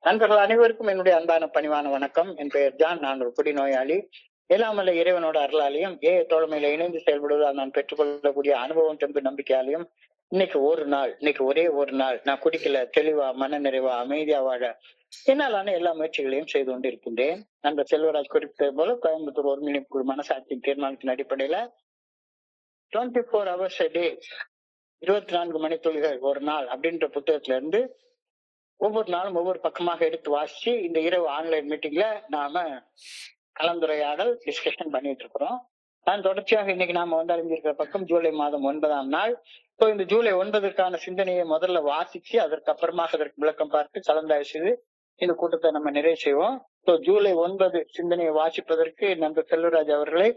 நண்பர்கள் அனைவருக்கும் என்னுடைய அன்பான பணிவான வணக்கம். என் பெயர் ஜான். நான் ஒரு குடிநோயாளி. எல்லாமல்ல இறைவனோட அருளாலையும் தோழமையில இணைந்து செயல்படுவதால் நான் பெற்றுக்கொள்ளக்கூடிய அனுபவம் தெம்பு நம்பிக்கையாலையும் இன்னைக்கு ஒரே ஒரு நாள் நான் குடிக்கல, தெளிவா மன நிறைவா அமைதியா வாழ என்னாலான எல்லா முயற்சிகளையும் செய்து கொண்டு இருக்கின்றேன். நண்பர் செல்வராஜ் குறிப்பிட்டது போல கோயம்புத்தூர் ஒருங்கிணைப்பு குழு மனசாட்சியின் தீர்மானத்தின் அடிப்படையில 24 hours a day, 24 மணித்துளிகள் ஒரு நாள் அப்படின்ற புத்தகத்துல இருந்து ஒவ்வொரு நாளும் ஒவ்வொரு பக்கமாக எடுத்து வாசிச்சு இந்த இரவு ஆன்லைன் மீட்டிங்ல நாம கலந்துரையாடல் டிஸ்கஷன் பண்ணிட்டு இருக்கிறோம். நான் தொடர்ச்சியாக இன்னைக்கு நாம அறிஞ்சிருக்கிற பக்கம் ஜூலை மாதம் 9ஆம் நாள். இப்போ இந்த ஜூலை 9க்கான சிந்தனையை முதல்ல வாசிச்சு அதற்கு அப்புறமாக அதற்கு விளக்கம் பார்த்து கலந்தாய்வு செய்து இந்த கூட்டத்தை நம்ம நிறைவு செய்வோம். ஜூலை 9 சிந்தனையை வாசிப்பதற்கு நண்பர் செல்வராஜ் அவர்களை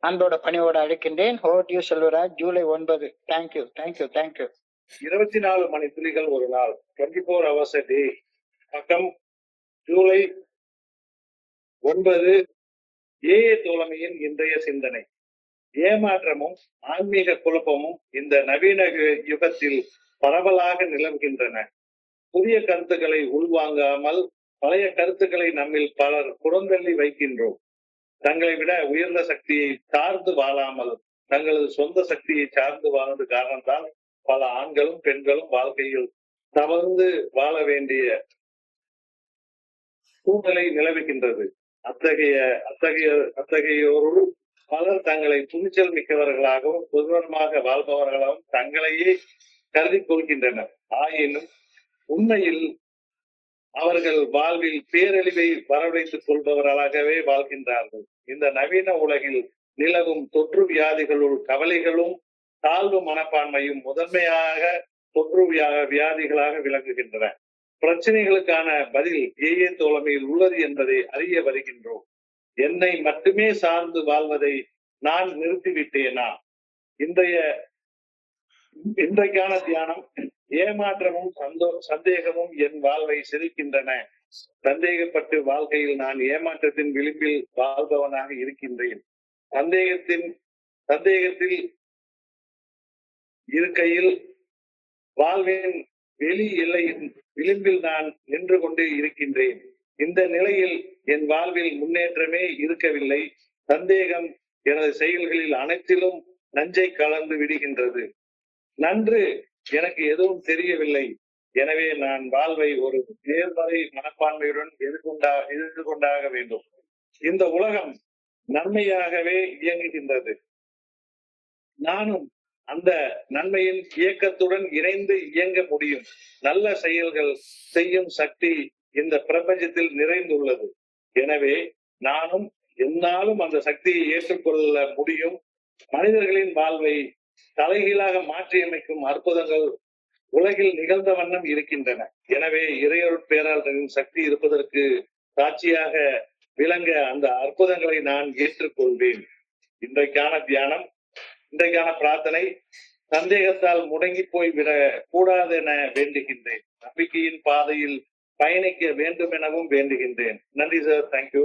அன்போட பணியோட அழைக்கின்றேன். Over to you Selvaraj. July 9. Thank you thank you thank you. 24 மணி துளிகள் ஒரு நாள், 24 hours a day. பக்கம் ஜூலை 9. தோழமையின் இன்றைய சிந்தனை. ஏமாற்றமும் ஆன்மீக குழப்பமும் இந்த நவீன யுகத்தில் பரவலாக நிலவுகின்றன. புதிய கருத்துக்களை உள்வாங்காமல் பழைய கருத்துக்களை நம்மில் பலர் புறந்தள்ளி வைக்கின்றோம். தங்களை விட உயர்ந்த சக்தியை சார்ந்து வாழாமல் தங்களது சொந்த சக்தியை சார்ந்து வாழ்ந்த காரணத்தால் பல ஆண்களும் பெண்களும் வாழ்க்கையில் தவறு வாழ வேண்டிய சூழ்நிலை நிலவுகின்றது. அத்தகையோரு பலர் தங்களை துணிச்சல் மிக்கவர்களாகவும் சுதந்திரமாக வாழ்பவர்களாகவும் தங்களையே கருதி கொள்கின்றனர். ஆயினும் உண்மையில் அவர்கள் வாழ்வில் பேரழிவை வரவழைத்துக் கொள்பவர்களாகவே வாழ்கின்றார்கள். இந்த நவீன உலகில் நிலவும் தொற்று வியாதிகளுள் கவலைகளும் தாழ்வு மனப்பான்மையும் முதன்மையாக தொற்று வியாதிகளாக விளங்குகின்றன. பிரச்சனைகளுக்கான பதில் தோழமையில் உள்ளது என்பதை அறிய வருகின்றோம். என்னை மட்டுமே சார்ந்து வாழ்வதை நான் நிறுத்திவிட்டேனா? இன்றைக்கான தியானம். ஏமாற்றமும் சந்தேகமும் என் வாழ்வை சிரிக்கின்றன. சந்தேகப்பட்டு வாழ்க்கையில் நான் ஏமாற்றத்தின் விளிம்பில் வாழ்பவனாக இருக்கின்றேன். சந்தேகத்தில் இருக்கையில் வாழ்வின் வெளி எல்லையின் விளிம்பில் நான் நின்று கொண்டு இருக்கின்றேன். இந்த நிலையில் என் வாழ்வில் முன்னேற்றமே இருக்கவில்லை. சந்தேகம் எனது செயல்களில் அனைத்திலும் நஞ்சை கலந்து விடுகின்றது. நன்று எனக்கு எதுவும் தெரியவில்லை. எனவே நான் வாழ்வை ஒரு நேர்மறை மனப்பான்மையுடன் எதிர்கொண்டாக வேண்டும். இந்த உலகம் நன்மையாகவே இயங்குகின்றது. நானும் அந்த நன்மையின் இயக்கத்துடன் இணைந்து இயங்க முடியும். நல்ல செயல்கள் செய்யும் சக்தி இந்த பிரபஞ்சத்தில் நிறைந்துள்ளது. எனவே நானும் என்னாலும் அந்த சக்தியை ஏற்றுக்கொள்ள முடியும். மனிதர்களின் வாழ்வை தலைகீழாக மாற்றியமைக்கும் அற்புதங்கள் உலகில் நிகழ்ந்த வண்ணம் இருக்கின்றன. எனவே இறையருட் பேராளரின் சக்தி இருப்பதற்கு சாட்சியாக விளங்க அந்த அற்புதங்களை நான் ஏற்றுக்கொள்வேன். இன்றைக்கான தியானம், இன்றைக்கான பிரார்த்தனை. சந்தேகத்தால் முடங்கி போய்விட கூடாது என வேண்டுகின்றேன். நம்பிக்கையின் பாதையில் பயணிக்க வேண்டும் எனவும் வேண்டுகின்றேன். நன்றி சார். தேங்க்யூ.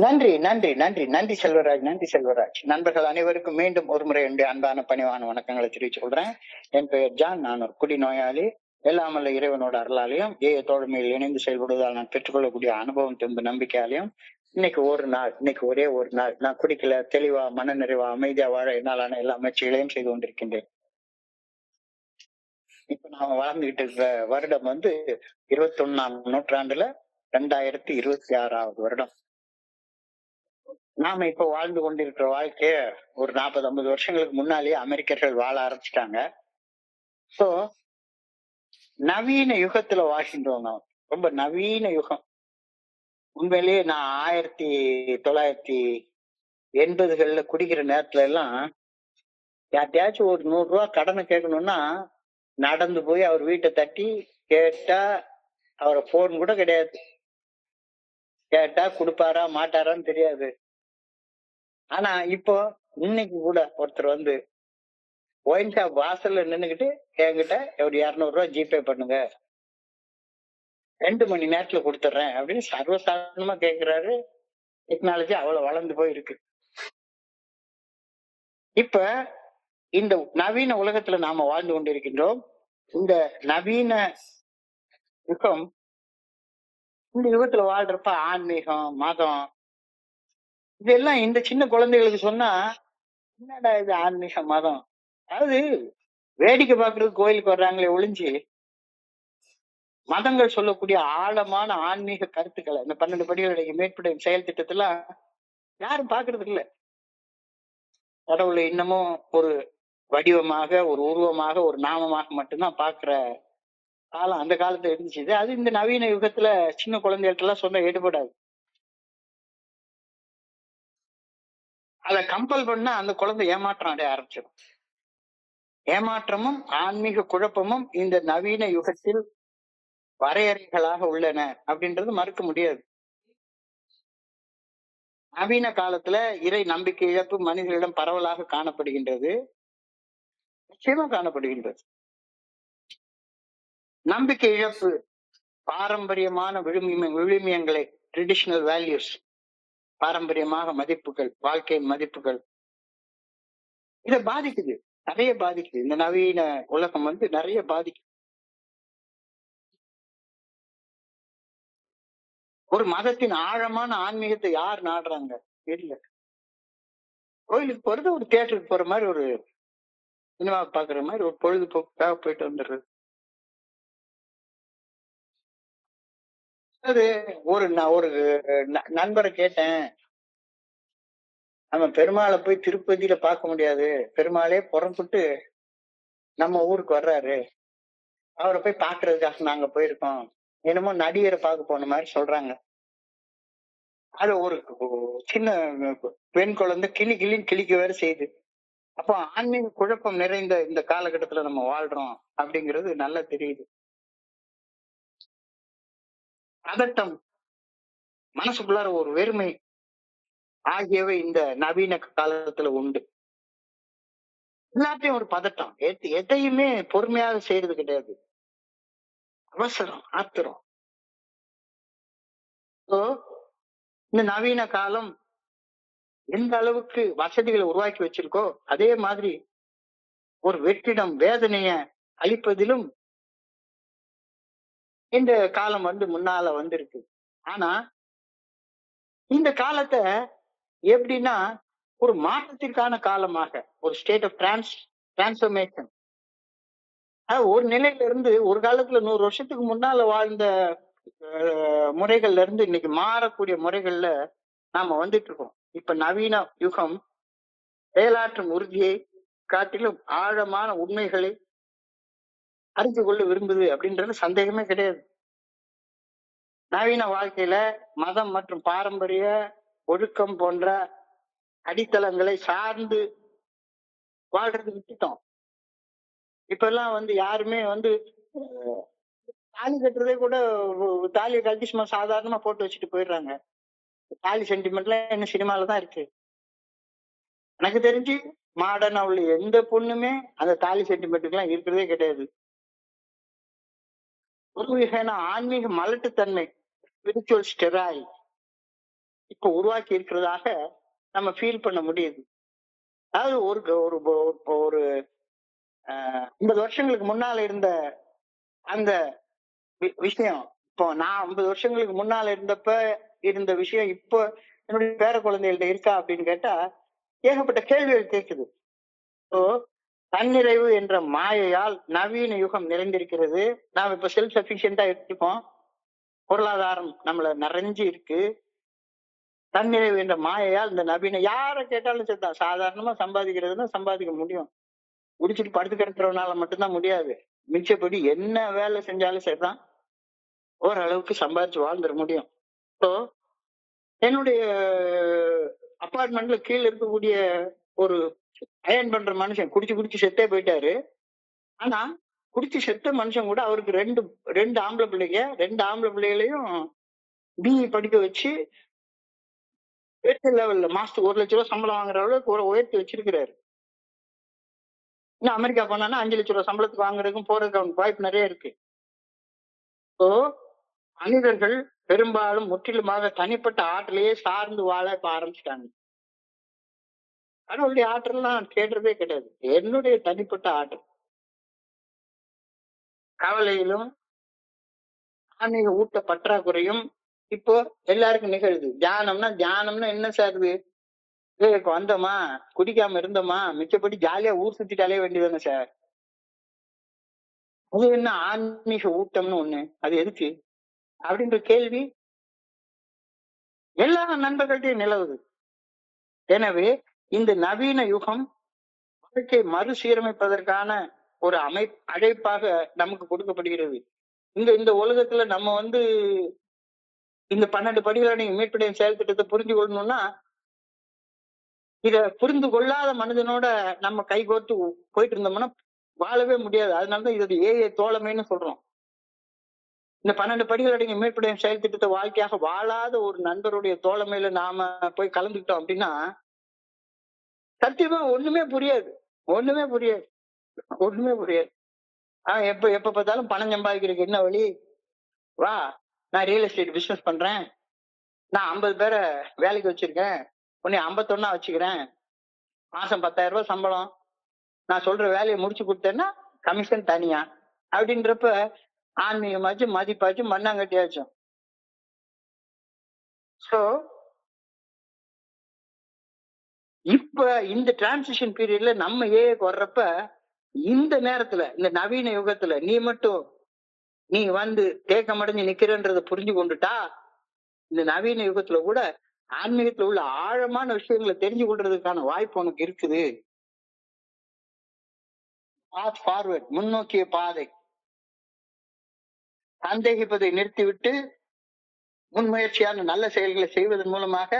நன்றி நன்றி நன்றி நன்றி செல்வராஜ். நன்றி செல்வராஜ். நண்பர்கள் அனைவருக்கும் மீண்டும் ஒரு முறை என்னுடைய அன்பான பணிவான வணக்கங்களை தெரிவித்துக் கொள்றேன். என் பெயர் ஜான். நான் ஒரு குடிநோயாளி. எல்லாமல்ல இறைவனோட அருளாலையும் தோழமையில் இணைந்து செயல்படுவதால் நான் பெற்றுக்கொள்ளக்கூடிய அனுபவம் தெம்பு நம்பிக்கையாலையும் இன்னைக்கு ஒரே ஒரு நாள் நான் குடிக்கல, தெளிவா மன நிறைவா அமைதியா வாழ என்னாலான எல்லா முயற்சிகளையும் செய்து கொண்டிருக்கின்றேன். இப்ப நாம வாழ்ந்துகிட்டு இருக்கிற வருடம் 21ஆம் நூற்றாண்டுல 2026வது வருடம். நாம இப்ப வாழ்ந்து கொண்டிருக்கிற வாழ்க்கைய ஒரு 40-50 வருஷங்களுக்கு முன்னாலேயே அமெரிக்கர்கள் வாழ ஆரம்பிச்சிட்டாங்க. சோ நவீன யுகத்துல வாழ்கின்றோம். நாம் ரொம்ப நவீன யுகம். உண்மையிலேயே நான் 1980கள்ல குடிக்கிற நேரத்துல எல்லாம் யார்ட்டையாச்சும் ஒரு 100 ரூபாய் கடனை கேட்கணும்னா நடந்து போய் அவர் வீட்டை தட்டி கேட்டா, அவரை போன் கூட கிடையாது, கேட்டா கொடுப்பாரா மாட்டாரான்னு தெரியாது. ஆனா இப்போ இன்னைக்கு கூட ஒருத்தர் ஒயின் ஷாப் வாசல்ல நின்னுகிட்டு என்கிட்ட ஒரு 200 ரூபாய் ஜிபே பண்ணுங்க, 2 மணி நேரத்துல கொடுத்துட்றேன் அப்படின்னு சர்வசாதாரணமா கேட்கிறாரு. டெக்னாலஜி அவ்வளவு வளர்ந்து போயிருக்கு. இப்ப இந்த நவீன உலகத்துல நாம வாழ்ந்து கொண்டிருக்கின்றோம். இந்த நவீன யுகம் இந்த யுகத்துல வாழ்றப்ப ஆன்மீகம், மதம் இதெல்லாம் இந்த சின்ன குழந்தைகளுக்கு சொன்னா, என்னடா இது ஆன்மீகம், மதம்? அதாவது வேடிக்கை பார்க்கறதுக்கு கோயிலுக்கு வர்றாங்களே ஒழிஞ்சு, மதங்கள் சொல்லக்கூடிய ஆழமான ஆன்மீக கருத்துக்களை இந்த 12 படிகளுடைய மேற்படி செயல் திட்டத்தெல்லாம் யாரும் பாக்குறது இல்ல. கடவுளை இன்னமும் ஒரு வடிவமாக, ஒரு உருவமாக, ஒரு நாமமாக மட்டும்தான் பாக்குற காலம் அந்த காலத்துல இருந்துச்சு. அது இந்த நவீன யுகத்துல சின்ன குழந்தைகள்ட்ட எல்லாம் சொன்னா எடுபடாது. அதை கம்பல் பண்ணா அந்த குழந்தை ஏமாற்றம் அடைய ஆரம்பிச்சிடும். ஏமாற்றமும் ஆன்மீக குழப்பமும் இந்த நவீன யுகத்தில் வரையறைகளாக உள்ளன அப்படின்றது மறுக்க முடியாது. நவீன காலத்துல இறை நம்பிக்கை இழப்பு மனிதர்களிடம் பரவலாக காணப்படுகின்றது, நிச்சயமா காணப்படுகின்றது. நம்பிக்கை இழப்பு பாரம்பரியமான விழுமியங்களை, ட்ரெடிஷனல் வேல்யூஸ், பாரம்பரியமாக மதிப்புகள், வாழ்க்கை மதிப்புகள் இதை பாதிக்குது, நிறைய பாதிக்குது. இந்த நவீன உலகம் நிறைய பாதிக்குது. ஒரு மதத்தின் ஆழமான ஆன்மீகத்தை யார் நாடுறாங்க? இல்ல. கோயிலுக்கு போறது ஒரு தியேட்டருக்கு போற மாதிரி, ஒரு சினிமா பாக்குற மாதிரி, ஒரு பொழுதுபோக்குக்காக போயிட்டு வந்துடுறது. அது ஒரு நண்பரை கேட்டேன், நம்ம பெருமாளை போய் திருப்பதியில பார்க்க முடியாது, பெருமாளே புறப்பட்டு நம்ம ஊருக்கு வர்றாரு, அவரை போய் பாக்குறதுக்காக நாங்க போயிருக்கோம், என்னமோ நடிகரை பார்க்க போன மாதிரி சொல்றாங்க. அது ஒரு சின்ன பெண் குழந்தை கிளின்னு கிளிக்க வேற செய்யுது. அப்போ ஆன்மீக குழப்பம் நிறைந்த இந்த காலகட்டத்துல நம்ம வாழ்றோம் அப்படிங்கிறது நல்லா தெரியுது. பதட்டம், மனசுக்குள்ளார ஒரு வெறுமை ஆகியவை இந்த நவீன காலத்துல உண்டு. எல்லாத்தையும் ஒரு பதட்டம், எதையுமே பொறுமையாக செய்யறது கிடையாது, அவசரம், ஆத்திரம். இந்த நவீன காலம் எந்த அளவுக்கு வசதிகளை உருவாக்கி வச்சிருக்கோ அதே மாதிரி ஒரு வெற்றிடம் வேதனைய அளிப்பதிலும் இந்த காலம் முன்னால வந்திருக்கு. ஆனா இந்த காலத்தை எப்படின்னா ஒரு மாற்றத்திற்கான காலமாக, ஒரு ஸ்டேட் ஆஃப் டிரான்ஸ்ஃபர்மேஷன், ஒரு நிலையில இருந்து ஒரு காலத்துல 100 வருஷத்துக்கு முன்னால வாழ்ந்த முறைகள்ல இருந்து இன்னைக்கு மாறக்கூடிய முறைகள்ல நாம வந்துட்டு இருக்கோம். இப்ப நவீன யுகம் செயலாற்றும் உறுதியை காட்டிலும் ஆழமான உண்மைகளை அறிந்து கொள்ள விரும்புது அப்படின்றது சந்தேகமே கிடையாது. நவீன வாழ்க்கையில மதம் மற்றும் பாரம்பரிய ஒழுக்கம் போன்ற அடித்தளங்களை சார்ந்து வாழ்றது விட்டுட்டோம். இப்ப எல்லாம் யாருமே தாலி கட்டுறதே கூட தாலியை கழட்டி சும்மா சாதாரணமா போட்டு வச்சுட்டு போயிடுறாங்க. தாலி சென்டிமெண்ட்லாம் என்ன சினிமாலதான் இருக்கு. எனக்கு தெரிஞ்சு மாடர்னா உள்ள எந்த பொண்ணுமே அந்த தாலி சென்டிமெண்ட்டுக்கு எல்லாம் இருக்கிறதே கிடையாது. ஒரு வகையான ஆன்மீக மலட்டுத்தன்மை, ஸ்பிரிச்சுவல் ஸ்டெராய் இப்ப உருவாக்கி இருக்கிறதாக நம்ம ஃபீல் பண்ண முடியுது. அதாவது ஒரு 50 வருஷங்களுக்கு முன்னால இருந்த அந்த விஷயம், இப்போ நான் 50 வருஷங்களுக்கு முன்னால இருந்த விஷயம் இப்போ என்னுடைய பேர குழந்தைகள்ட்ட இருக்கா அப்படின்னு கேட்டா ஏகப்பட்ட கேள்விகள் கேட்குது. தன்னிறைவு என்ற மாயையால் நவீன யுகம் நிறைந்திருக்கிறது. நாம் இப்ப செல்ஃப் சஃபிஷியன்டா இருக்கோம், பொருளாதாரம் நம்மள நிறைஞ்சு இருக்கு. தன்னிறைவு என்ற மாயையால் இந்த நவீன யாரை கேட்டாலும் சரிதான், சாதாரணமா சம்பாதிக்கிறதுன்னா சம்பாதிக்க முடியும், குடிச்சிட்டு படுத்து கிடக்கிறவனால மட்டும்தான் முடியாது. மிச்சப்படி என்ன வேலை செஞ்சாலும் சரிதான், ஓரளவுக்கு சம்பாதிச்சு வாழ்ந்துட முடியும். ஸோ என்னுடைய அப்பார்ட்மெண்ட்ல கீழே இருக்கக்கூடிய ஒரு அயன் பண்ற மனுஷன் குடிச்சு செத்தே போயிட்டாரு. ஆனா குடிச்சு செத்த மனுஷன் கூட அவருக்கு ரெண்டு ஆம்பளை பிள்ளைங்க, 2 ஆம்பளை பிள்ளைகளையும் பிஇ படிக்க வச்சு லெவல்ல மாசத்துக்கு 1 லட்ச ரூபாய் சம்பளம் வாங்குற அளவுக்கு உயர்த்தி வச்சிருக்கிறாரு. இன்னும் அமெரிக்கா போனான்னா 5 லட்ச ரூபாய் சம்பளத்துக்கு வாங்குறதுக்கும் போறதுக்கு அவனுக்கு வாய்ப்பு நிறைய இருக்கு. ஸோ மனிதர்கள் பெரும்பாலும் முற்றிலுமாக தனிப்பட்ட ஆற்றலையே சார்ந்து வாழ இப்ப ஆரம்பிச்சிட்டாங்க. கடவுளுடைய ஆற்றல் நான் கேட்டதே கிடையாது, என்னுடைய தனிப்பட்ட ஆற்றல். கவலையிலும் ஆன்மீக ஊட்ட பற்றாக்குறையும் இப்போ எல்லாருக்கும் நிகழுது. தியானம்னா என்ன சார் இது? வந்தோமா, குடிக்காம இருந்தோமா, மிச்சப்படி ஜாலியா ஊர் சுத்திட்டு அலைய வேண்டியதானே சார். அது என்ன ஆன்மீக ஊட்டம்னு ஒண்ணு, அது எதுக்கு அப்படின்ற கேள்வி எல்லா நண்பர்கள்ட்டையும் நிலவுது. எனவே இந்த நவீன யுகம் வாழ்க்கை மறுசீரமைப்பதற்கான ஒரு அழைப்பாக நமக்கு கொடுக்கப்படுகிறது. இந்த உலகத்துல நம்ம இந்த 12 படிகளை நீங்க மீட்புடைய செயல் திட்டத்தை புரிஞ்சு கொள்ளணும்னா, இத புரிந்து கொள்ளாத மனிதனோட நம்ம கைகோர்த்து போயிட்டு இருந்தோம்னா வாழவே முடியாது. அதனாலதான் இது ஏஏ தோழமைன்னு சொல்றோம். இந்த 12 படிகள் அடங்கிய மீட்புடைய செயல் திட்டத்தை வாழ்க்கையாக வாழாத ஒரு நண்பருடைய தோழமையில நாம போய் கலந்துக்கிட்டோம் அப்படின்னா சத்தியமா ஒண்ணுமே புரியாது. ஒண்ணுமே புரியாது. ஒண்ணுமே புரியாது. எப்ப பார்த்தாலும் பணம் சம்பாதிக்கிறதுக்கு என்ன வழி? வா, நான் ரியல் எஸ்டேட் பிசினஸ் பண்றேன், நான் 50 பேரை வேலைக்கு வச்சிருக்கேன், உன்னை 51 வச்சுக்கிறேன், மாசம் 10,000 ரூபாய் சம்பளம், நான் சொல்ற வேலையை முடிச்சு கொடுத்தேன்னா கமிஷன் தனியா அப்படின்றப்ப ஆன்மீகமாச்சும் மதிப்பாச்சும் மண்ணாங்கட்டியாச்சும். சோ இப்ப இந்த டிரான்சிஷன் பீரியட்ல நம்ம ஏஏக்கு வர்றப்ப இந்த நேரத்துல இந்த நவீன யுகத்துல நீ தேக்கமடைஞ்சு நிக்கிறன்றத புரிஞ்சு கொண்டுட்டா இந்த நவீன யுகத்துல கூட ஆன்மீகத்துல உள்ள ஆழமான விஷயங்களை தெரிஞ்சு கொள்றதுக்கான வாய்ப்பு உனக்கு இருக்குது. பாத் ஃபார்வர்ட், முன்னோக்கிய பாதை. சந்தேகிப்பதை நிறுத்திவிட்டு முன்முயற்சியான நல்ல செயல்களை செய்வதன் மூலமாக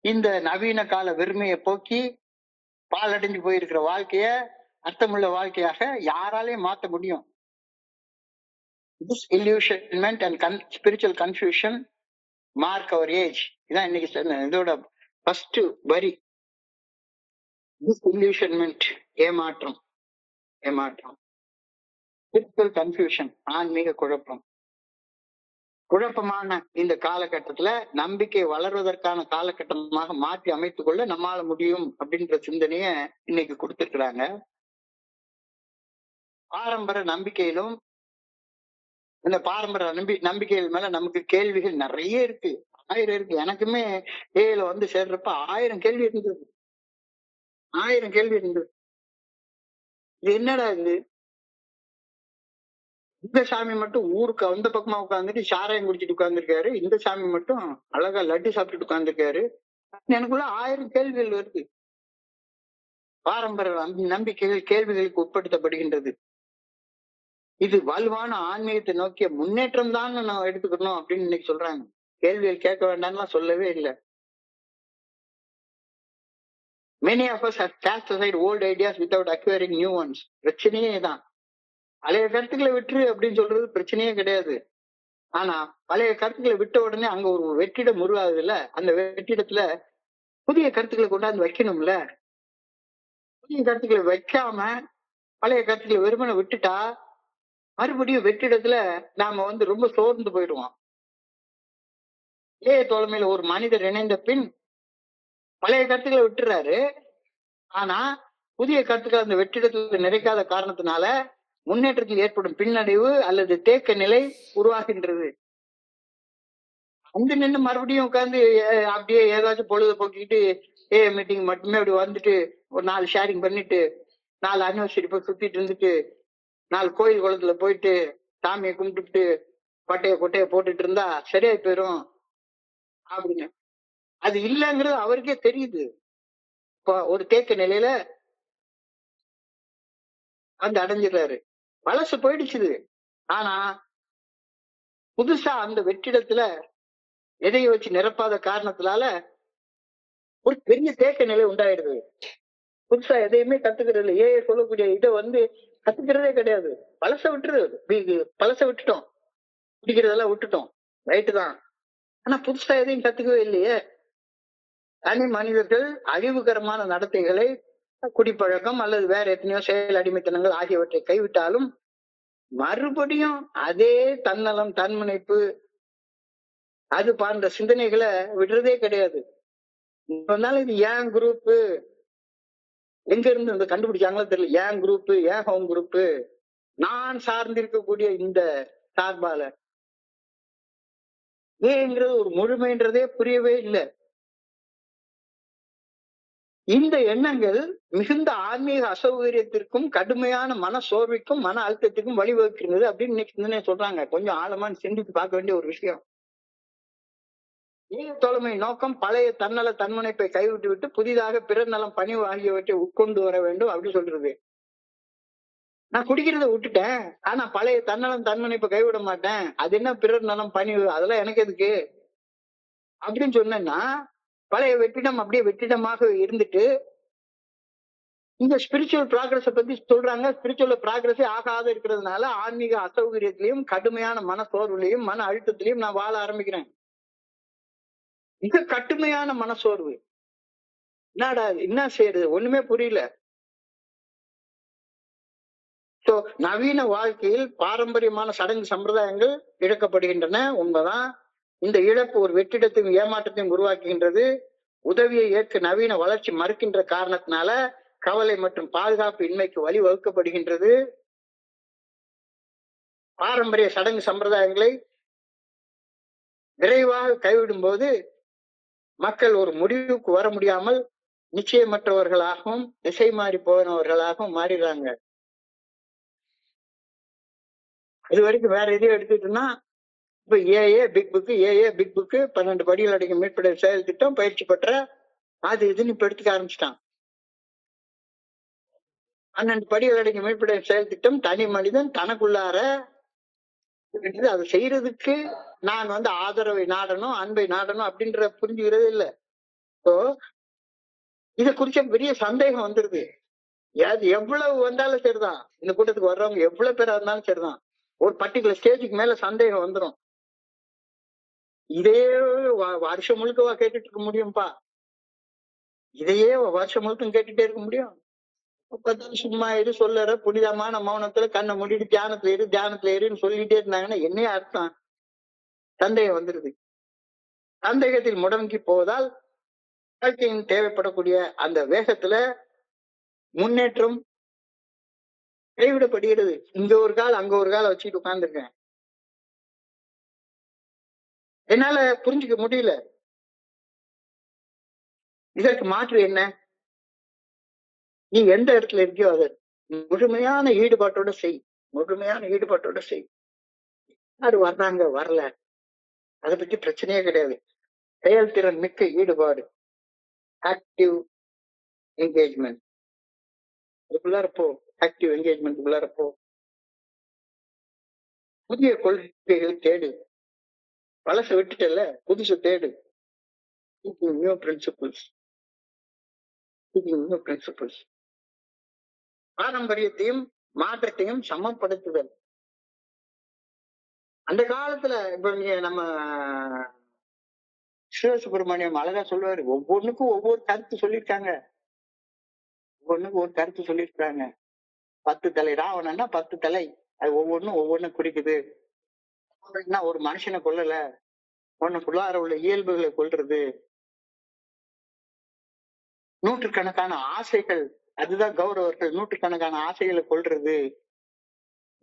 இந்த நவீன கால வெறுமையை போக்கி பாலடைஞ்சு போயிருக்கிற வாழ்க்கைய அர்த்தமுள்ள வாழ்க்கையாக யாராலையும் மாத்த முடியும். Disillusionment and spiritual confusion mark our age. இதான் இன்னைக்கு இதோட ஃபர்ஸ்ட் வரி. Disillusionment, ஏமாற்றம். Spiritual confusion, ஆன்மீக குழப்பம். குழப்பமான இந்த காலகட்டத்துல நம்பிக்கை வளர்வதற்கான காலகட்டமாக மாற்றி அமைத்துக் கொள்ள நம்மால முடியும் அப்படின்ற சிந்தனைய இன்னைக்கு கொடுத்திருக்கிறாங்க. பாரம்பரிய நம்பிக்கையிலும் இந்த பாரம்பரிய நம்பிக்கைகள் மேல நமக்கு கேள்விகள் நிறைய இருக்கு. 1000 இருக்கு. எனக்குமே ஏல சேர்றப்ப 1000 கேள்வி இருந்தது. 1000 கேள்வி இருந்தது. இது என்னடா இது? இந்த சாமி மட்டும் ஊருக்கு அந்த பக்கமா உட்காந்துட்டு சாராயம் குடிச்சிட்டு உட்கார்ந்துருக்காரு, இந்த சாமி மட்டும் அழகா லட்டு சாப்பிட்டுட்டு உட்கார்ந்துருக்காரு. எனக்குள்ள 1000 கேள்விகள் வருது. பாரம்பரிய நம்பிக்கைகள் கேள்விகளுக்கு உட்படுத்தப்படுகின்றது. இது வலுவான ஆன்மீகத்தை நோக்கிய முன்னேற்றம் தான் நான் எடுத்துக்கணும் அப்படின்னு இன்னைக்கு சொல்றாங்க. கேள்விகள் கேட்க வேண்டாம்லாம் சொல்லவே இல்லை. Many of us have cast aside old ideas without acquiring new ones. பிரச்சனையே தான். பழைய கருத்துக்களை விட்டுரு அப்படின்னு சொல்றது பிரச்சனையே கிடையாது. ஆனா பழைய கருத்துக்களை விட்ட உடனே அங்க ஒரு வெற்றிடம் உருவாகுது இல்ல, அந்த வெற்றிடத்துல புதிய கருத்துக்களை கொண்டாந்து வைக்கணும்ல. புதிய கருத்துக்களை வைக்காம பழைய கருத்துக்களை வெறுமனை விட்டுட்டா மறுபடியும் வெற்றிடத்துல நாம ரொம்ப சோர்ந்து போயிடுவோம். தோழமையில ஒரு மனிதர் இணைந்த பின் பழைய கருத்துக்களை விட்டுறாரு. ஆனா புதிய கருத்துக்கள் அந்த வெற்றிடத்துல நிறைக்காத காரணத்தினால முன்னேற்றத்தில் ஏற்படும் பின்னடைவு அல்லது தேக்க நிலை உருவாகின்றது. நின்று மறுபடியும் உட்கார்ந்து அப்படியே ஏதாச்சும் பொழுது போக்கிட்டு மீட்டிங் மட்டுமே அப்படி வந்துட்டு ஒரு 4 ஷேரிங் பண்ணிட்டு 4 அனிவர்சரி போய் சுத்திட்டு இருந்துட்டு 4 கோயில் குளத்துல போயிட்டு சாமியை கும்பிட்டு கொட்டைய போட்டுட்டு இருந்தா சரியாய் போயிரும் அப்படின்னு அது இல்லைங்கிறது அவருக்கே தெரியுது. இப்போ ஒரு தேக்க நிலையில அடைஞ்சிடுறாரு. பழசு போயிடுச்சுது. ஆனா புதுசா அந்த வெற்றிடத்துல எதையும் வச்சு நிரப்பாத காரணத்தினால ஒரு பெரிய தேக்க நிலை உண்டாயிடுது. புதுசா எதையுமே கத்துக்கிறது இல்லை. சொல்லக்கூடிய இதை கத்துக்கிறதே கிடையாது. பழச விட்டுட்டோம், குடிக்கிறதெல்லாம் விட்டுட்டோம், ரைட்டு தான். ஆனா புதுசா எதையும் கத்துக்கவே இல்லையே. தனி மனிதர்கள் அழிவுகரமான நடத்தைகளை, குடிப்பழக்கம் அல்லது வேற எத்தனையோ செயல் அடிமைத்தனங்கள் ஆகியவற்றை கைவிட்டாலும் மறுபடியும் அதே தன்னலம், தன்முனைப்பு, அது போன்ற சிந்தனைகளை விடுறதே கிடையாது. இது ஏன் குரூப், எங்க இருந்து கண்டுபிடிச்சாங்களோ தெரியல. ஏன் குரூப், ஏன் ஹோம் குரூப், நான் சார்ந்திருக்கக்கூடிய இந்த சார்பால ஏங்கிறது ஒரு முழுமைன்றதே புரியவே இல்லை. இந்த எண்ணங்கள் மிகுந்த ஆன்மீக அசௌகரியத்திற்கும் கடுமையான மன சோர்வுக்கும் மன அழுத்தத்துக்கும் வழிவகுக்கிறது அப்படின்னு இன்னைக்கு சொல்றாங்க. கொஞ்சம் ஆழமா சிந்தித்து பார்க்க வேண்டிய ஒரு விஷயம். ஏக தோழமை நோக்கம் பழைய தன்னல தன்முனைப்பை கைவிட்டு விட்டு புதிதாக பிறர் நலம் பணிவு ஆகியவற்றை உட்கொண்டு வர வேண்டும் அப்படின்னு சொல்றது. நான் குடிக்கிறத விட்டுட்டேன், ஆனா பழைய தன்னலம் தன்முனைப்பை கைவிட மாட்டேன். அது என்ன பிறர் நலம் பணிவு, அதெல்லாம் எனக்கு எதுக்கு அப்படின்னு சொன்னேன்னா, பழைய வெற்றிடம் அப்படியே வெற்றிடமாக இருந்துட்டு இந்த ஸ்பிரிச்சுவல் ப்ராக்ரஸ பத்தி சொல்றாங்க. ஸ்பிரிச்சுவல் ப்ராக்ரஸே ஆகாத இருக்கிறதுனால ஆன்மீக அசௌகரியத்திலையும் கடுமையான மன சோர்வுலையும் மன அழுத்தத்திலையும் நான் வாழ ஆரம்பிக்கிறேன். மிக கடுமையான மனசோர்வு. என்னடா என்ன செய்யறது ஒண்ணுமே புரியல. சோ நவீன வாழ்க்கையில் பாரம்பரியமான சடங்கு சம்பிரதாயங்கள் இழக்கப்படுகின்றன, உண்மைதான். இந்த இழப்பு ஒரு வெற்றிடத்தையும் ஏமாற்றத்தையும் உருவாக்குகின்றது. உதவியை ஏற்க நவீன வளர்ச்சி மறுக்கின்ற காரணத்தினால கவலை மற்றும் பாதுகாப்பு இன்மைக்கு வழி வகுக்கப்படுகின்றது. பாரம்பரிய சடங்கு சம்பிரதாயங்களை விரைவாக கைவிடும் போது மக்கள் ஒரு முடிவுக்கு வர முடியாமல் நிச்சயமற்றவர்களாகவும் திசை மாறி போனவர்களாகவும் மாறிடுறாங்க. இது வரைக்கும் வேற எதையும் எடுத்துட்டோம்னா, இப்ப ஏஏ பிக் புக்கு 12 படிகள் அடங்கிய மீட்புடைய செயல் திட்டம், பயிற்சி பெற்ற அது இதுன்னு இப்ப எடுத்துக்க ஆரம்பிச்சிட்டான். 12 படிகள் அடங்கிய மீட்புடைய செயல் திட்டம் தனி மனிதன் தனக்குள்ளார அதை செய்யறதுக்கு நான் ஆதரவை நாடணும், அன்பை நாடணும் அப்படின்ற புரிஞ்சுக்கிறதே இல்லை. இத குறிச்ச பெரிய சந்தேகம் வந்துருது. எவ்வளவு வந்தாலும் சரிதான், இந்த கூட்டத்துக்கு வர்றவங்க எவ்வளவு பேரா இருந்தாலும் சரிதான், ஒரு பர்டிகுலர் ஸ்டேஜுக்கு மேல சந்தேகம் வந்துடும். இதே வருஷம் முழுக்கவா கேட்டுட்டு இருக்க முடியும்பா? இதையே வருஷம் முழுக்க கேட்டுட்டே இருக்க முடியும்? சும்மா இரு, சொல்லற புனிதமான மௌனத்துல கண்ணை மூடிட்டு தியானத்துல இருன்னு சொல்லிட்டே இருந்தாங்கன்னா என்னைய அர்த்தம்? சந்தேகம் வந்துருது. சந்தேகத்தில் முடங்கி போவதால் வாழ்க்கையின் தேவைப்படக்கூடிய அந்த வேகத்துல முன்னேற்றம் கைவிடப்படுகிறது. இங்க ஒரு கால் அங்க ஒரு கால வச்சுட்டு உட்கார்ந்துருக்கேன். என்னால புரிஞ்சுக்க முடியல. இதற்கு மாற்று என்ன? நீ எந்த இடத்துல இருக்கியோ அதை முழுமையான ஈடுபாட்டோட செய். யாரு வர்றாங்க வரல, அதை பத்தி பிரச்சனையே கிடையாது. செயல்திறன் மிக்க ஈடுபாடு, ஆக்டிவ் என்கேஜ்மெண்ட். அதுக்குள்ளார போ, ஆக்டிவ் என்கேஜ்மெண்ட்டுக்குள்ளார போ. புதிய கொள்கைகள் தேடு. பழச விட்டுட்டல, புதுசு தேடு. New principles. பாரம்பரியத்தையும் மாற்றத்தையும் சமப்படுத்துதல். அந்த காலத்துல இப்ப நீங்க நம்ம சிவசுப்பிரமணியம் அழகா சொல்லுவாரு, ஒவ்வொன்றுக்கும் ஒவ்வொரு கருத்து சொல்லியிருக்காங்க. 10 தலை ராவணன்னா 10 தலை, அது ஒவ்வொன்னும் குறிக்குது. ஒரு மனுஷனை கொல்லல, ஒண்ணுக்குள்ளார உள்ள இயல்புகளை கொல்றது. நூற்றுக்கணக்கான ஆசைகள், அதுதான் கௌரவர்கள், நூற்றுக்கணக்கான ஆசைகளை கொல்றது.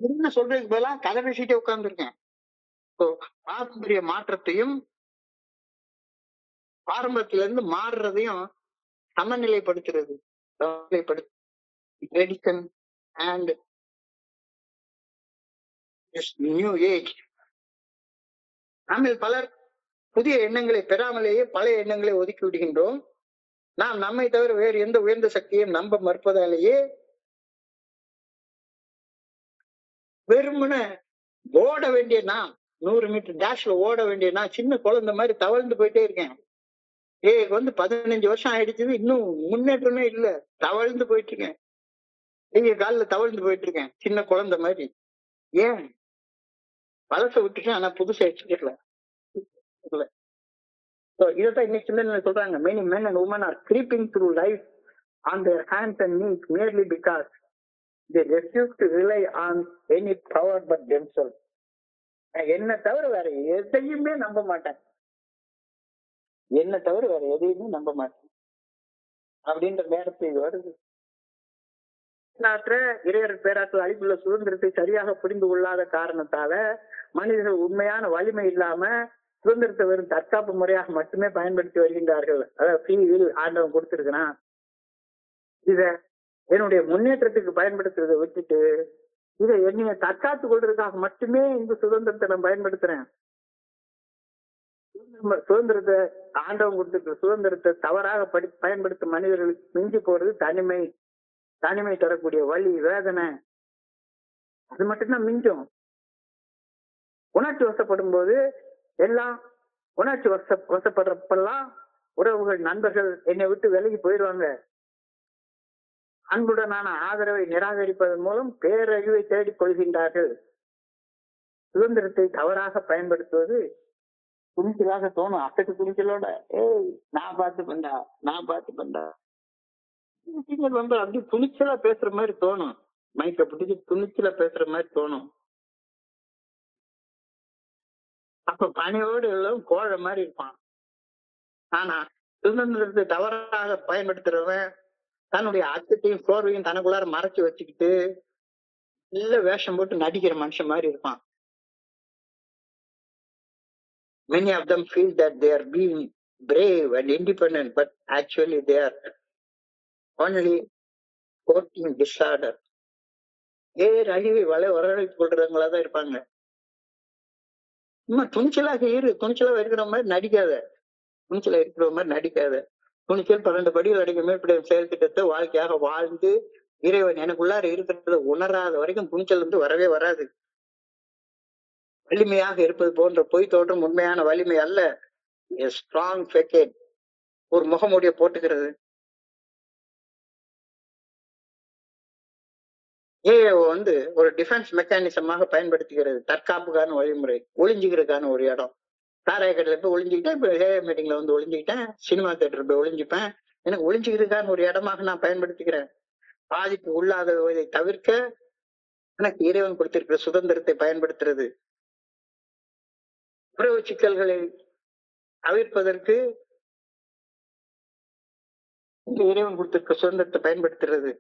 என்ன சொல்றதுக்கு பதிலா கதை பேசிட்டே உட்கார்ந்துருக்கேன். பாரம்பரிய மாற்றத்தையும் பாரம்பரியத்திலிருந்து மாறுறதையும் சமநிலைப்படுத்துறது. Tradition and new age. நம்மில் பலர் புதிய எண்ணங்களை பெறாமலேயே பழைய எண்ணங்களை ஒதுக்கி விடுகின்றோம். நாம் நம்மை தவிர வேறு எந்த உயர்ந்த சக்தியையும் நம்ப மறுப்பதாலேயே வெறுமன ஓட வேண்டிய நான் 100 மீட்டர் டேஷ்ல ஓட வேண்டிய நான் சின்ன குழந்தை மாதிரி தவழ்ந்து போயிட்டே இருக்கேன். 15 வருஷம் ஆயிடுச்சு, இன்னும் முன்னேற்றமே இல்ல. தவழ்ந்து போயிட்டு இருக்கேன், காலில் தவழ்ந்து போயிட்டு இருக்கேன் சின்ன குழந்தை மாதிரி. ஏன்? பழச விட்டுட்டேன், ஆனா புதுசா எடுத்துக்கல. இதைத்தான் இன்னைக்கு சிந்தனை சொல்றாங்க. many men and women are creeping through life on their hands and knees merely because they refuse to rely on any power but themselves. என்ன தவிர வேற எதையுமே நம்ப மாட்டேன், அப்படின்ற நேரத்தில் இது வருது. இறையர் பேராற்றல் அளிப்புள்ள சுதந்திரத்தை சரியாக புரிந்து கொள்ளாத காரணத்தால மனிதர்கள் உண்மையான வலிமை இல்லாம சுதந்திரத்தை வெறும் தற்காப்பு முறையாக மட்டுமே பயன்படுத்தி வருகின்றார்கள். அதாவது ஃப்ரீ வில் ஆண்டவன் கொடுத்திருக்கிறான், இத என்னுடைய முன்னேற்றத்துக்கு பயன்படுத்துறதை விட்டுட்டு இதை என்னைய தற்காத்துக் கொள்றதுக்காக மட்டுமே இந்த சுதந்திரத்தை நான் பயன்படுத்துறேன். சுதந்திரத்தை ஆண்டவன் கொடுத்திருக்கிற சுதந்திரத்தை தவறாக பயன்படுத்தும் மனிதர்களுக்கு மிஞ்சி போறது தனிமை. தனிமை தரக்கூடிய வலி, வேதனை, அது மட்டும்தான் மிஞ்சும். உணர்ச்சி வசப்படும் போது எல்லாம் உணர்ச்சி வசப்படுறப்பெல்லாம் உறவுகள், நண்பர்கள் என்னை விட்டு விலகி போயிடுவாங்க. அன்புடனான ஆதரவை நிராகரிப்பதன் மூலம் பேரழிவை தேடிக் கொள்கின்றார்கள். சுதந்திரத்தை தவறாக பயன்படுத்துவது துணிச்சலாக தோணும். அசட்டு துணிச்சலோட நான் பார்த்து பண்ணா வந்து அப்படி துணிச்சலா பேசுற மாதிரி தோணும். மைக்க பிடிச்சி துணிச்சலா பேசுற மாதிரி தோணும். அப்ப பணியோடு எல்லாம் கோழ மாதிரி இருப்பான். ஆனா சுதந்திரத்தை தவறாக பயன்படுத்துறவன் தன்னுடைய அச்சத்தையும் சோர்வையும் தனக்குள்ளார மறைச்சு வச்சுக்கிட்டு இல்ல வேஷம் போட்டு நடிக்கிற மனுஷன் மாதிரி இருப்பான். Many of them feel that they are being brave and independent, but actually they are only courting disorder. அழிவை வரவழைத்துக் கொள்றவங்களாதான் இருப்பாங்க. சும்மா துணிச்சலாக துணிச்சலா இருக்கிற மாதிரி நடிக்காத. துணிச்சல் 12 படிகள் அடங்கிய மேற்பட்ட செயல் திட்டத்தை வாழ்க்கையாக வாழ்ந்து இறைவன் எனக்குள்ளார இருக்கிறத உணராத வரைக்கும் துணிச்சல் வந்து வரவே வராது. வலிமையாக இருப்பது போன்ற பொய் தோற்றம் உண்மையான வலிமை அல்ல. ஸ்ட்ராங் ஃபேக்கேட், ஒரு முகமூடிய போட்டுக்கிறது. வந்து ஒரு டிஃபென்ஸ் மெக்கானிசமாக பயன்படுத்திக்கிறது. தற்காப்புக்கான வழிமுறை, ஒளிஞ்சுக்கிறதுக்கான ஒரு இடம். சாராய கடையில போய் ஒளிஞ்சுக்கிட்டேன், இப்ப ஏஏ மீட்டிங்ல வந்து ஒளிஞ்சுக்கிட்டேன், சினிமா தியேட்டர் போய் ஒளிஞ்சுப்பேன். எனக்கு ஒளிஞ்சுக்கிறதுக்கான ஒரு இடமாக நான் பயன்படுத்திக்கிறேன். பாதிப்பு உள்ளாததை தவிர்க்க எனக்கு இறைவன் கொடுத்திருக்கிற சுதந்திரத்தை பயன்படுத்துறது. உறவு சிக்கல்களை தவிர்ப்பதற்கு இறைவன் கொடுத்திருக்கிற சுதந்திரத்தை பயன்படுத்துறது.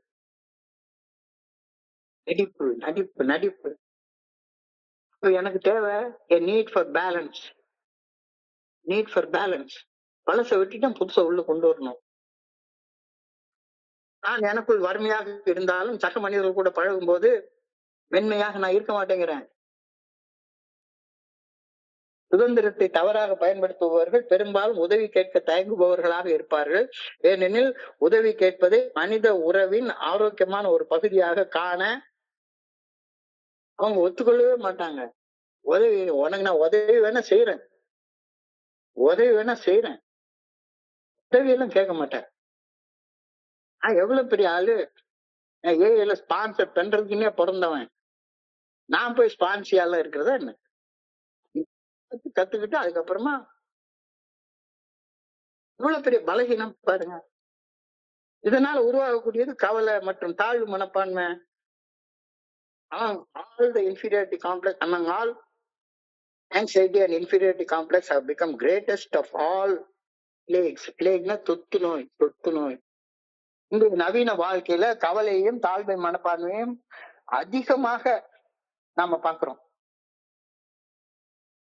நடிப்பு. எனக்கு தேவை நீட் ஃபார் பேலன்ஸ். பழசை விட்டுட்டு புதுசை உள்ள கொண்டு வரணும். நான் எனக்குள் வறுமையாக இருந்தாலும் சக மனிதர்கள் கூட பழகும் போது மென்மையாக நான் இருக்க மாட்டேங்கிறேன். சுதந்திரத்தை தவறாக பயன்படுத்துபவர்கள் பெரும்பாலும் உதவி கேட்க தயங்குபவர்களாக இருப்பார்கள். ஏனெனில் உதவி கேட்பதை மனித உறவின் ஆரோக்கியமான ஒரு பகுதியாக காண அவங்க ஒத்துக்கொள்ளவே மாட்டாங்க. உனக்கு நான் உதவி வேணா செய்யறேன், உதவி எல்லாம் கேட்க மாட்டேன். நான் எவ்வளவு பெரிய ஆளு, ஏஐல ஸ்பான்சர் பண்றதுக்குன்னே பிறந்தவன். நான் போய் ஸ்பான்சியால இருக்கிறதா என்ன? கத்துக்கிட்டு அதுக்கப்புறமா இவ்வளவு பெரிய பலகீனம் பாருங்க. இதனால உருவாகக்கூடியது கவலை மற்றும் தாழ்வு மனப்பான்மை. All the inferiority complex among all, anxiety and inferiority complex have become greatest of all plagues. Plague-னா தொத்து நோய். இந்த நவீன வாழ்க்கையில கவலையும் தாழ்மை மனப்பான்மையும் அதிகமாக நாம பாக்குறோம்.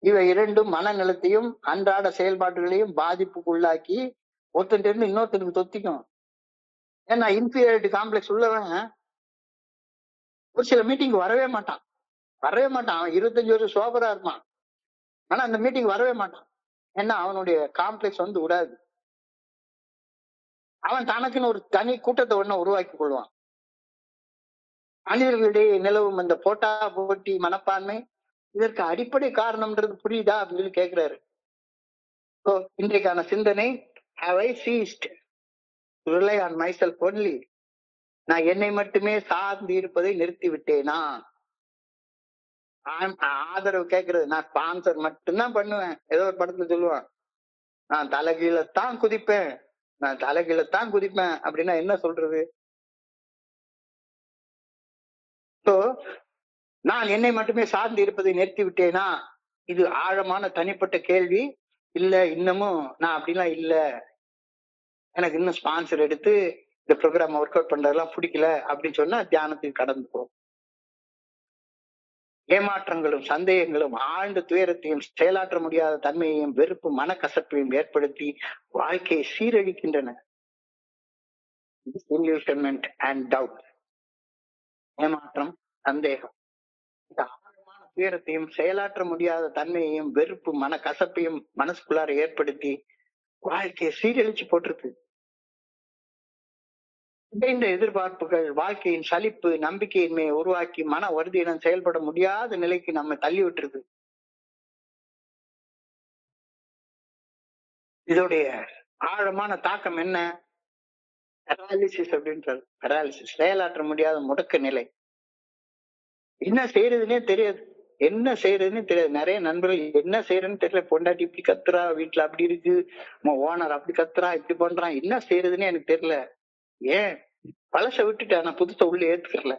இவை இரண்டும் மனநலத்தையும் அன்றாட செயல்பாடுகளையும் பாதிப்புக்குள்ளாக்கி ஒருத்தன் இருந்து இன்னொருத்தருக்கு தொத்திக்கும். ஏன்னா இன்ஃபீரியாரிட்டி காம்ப்ளெக்ஸ் உள்ளவன் ஒரு சில மீட்டிங் வரவே மாட்டான். அவன் 25 வருஷம் சோபரா இருப்பான், ஆனா அந்த மீட்டிங் வரவே மாட்டான். ஏன்னா அவனுடைய காம்ப்ளெக்ஸ் வந்து விடாது. அவன் தனக்குன்னு ஒரு தனி கூட்டத்தை ஒண்ணு உருவாக்கி கொள்வான். மனிதர்களிடையே நிலவும் அந்த போட்டி மனப்பான்மை இதற்கு அடிப்படை காரணம்ன்றது புரியுதா அப்படின்னு கேட்கிறாரு. இன்றைக்கான சிந்தனை, have I ceased to rely on myself only? நான் என்னை மட்டுமே சார்ந்து இருப்பதை நிறுத்தி விட்டேனா? ஆதரவு கேட்கறது, நான் ஸ்பான்சர் மட்டும்தான் பண்ணுவேன். ஏதோ ஒரு படத்துல சொல்லுவான், நான் தலைகீழத்தான் குதிப்பேன் அப்படின்னா என்ன சொல்றது? நான் என்னை மட்டுமே சார்ந்து இருப்பதை நிறுத்தி விட்டேனா? இது ஆழமான தனிப்பட்ட கேள்வி. இல்ல, இன்னமும் நான் அப்படிலாம் இல்ல, எனக்கு இன்னும் ஸ்பான்சர் எடுத்து இந்த ப்ரோக்ராம் ஒர்க் அவுட் பண்றதெல்லாம் பிடிக்கல அப்படின்னு சொன்னா தியானத்துக்கு கடந்து போகும். ஏமாற்றங்களும் சந்தேகங்களும் ஆழ்ந்த துயரத்தையும் செயலாற்ற முடியாத தன்மையையும் வெறுப்பு மனக்கசப்பையும் ஏற்படுத்தி வாழ்க்கையை சீரழிக்கின்றன. Disillusionment and doubt. ஏமாற்றம், சந்தேகம் இந்த ஆழமான துயரத்தையும் செயலாற்ற முடியாத தன்மையையும் வெறுப்பு மனக்கசப்பையும் மனசுக்குள்ளார ஏற்படுத்தி வாழ்க்கையை சீரழிச்சு போட்டிருக்கு. இந்த எதிர்பார்ப்புகள் வாழ்க்கையின் சலிப்பு நம்பிக்கையின்மையை உருவாக்கி மன வருதியிடம் செயல்பட முடியாத நிலைக்கு நம்ம தள்ளி விட்டுருக்கு. இதோடைய ஆழமான தாக்கம் என்ன? பெராலிசிஸ் அப்படின்றது. பெராலிசிஸ் செயலாற்ற முடியாத முடக்க நிலை. என்ன செய்யறதுன்னே தெரியாது. என்ன செய்யறதுன்னு தெரியாது. நிறைய நண்பர்கள் என்ன செய்யறதுன்னு தெரியல. பொண்டாட்டி இப்படி கத்துறா, வீட்டுல அப்படி இருக்கு, ஓனர் அப்படி கத்துறா, இப்படி பண்றான், என்ன செய்யறதுன்னு எனக்கு தெரியல. ஏன் பழச விட்டுட்டு ஆனா புதுசை உள்ள ஏத்துக்கல.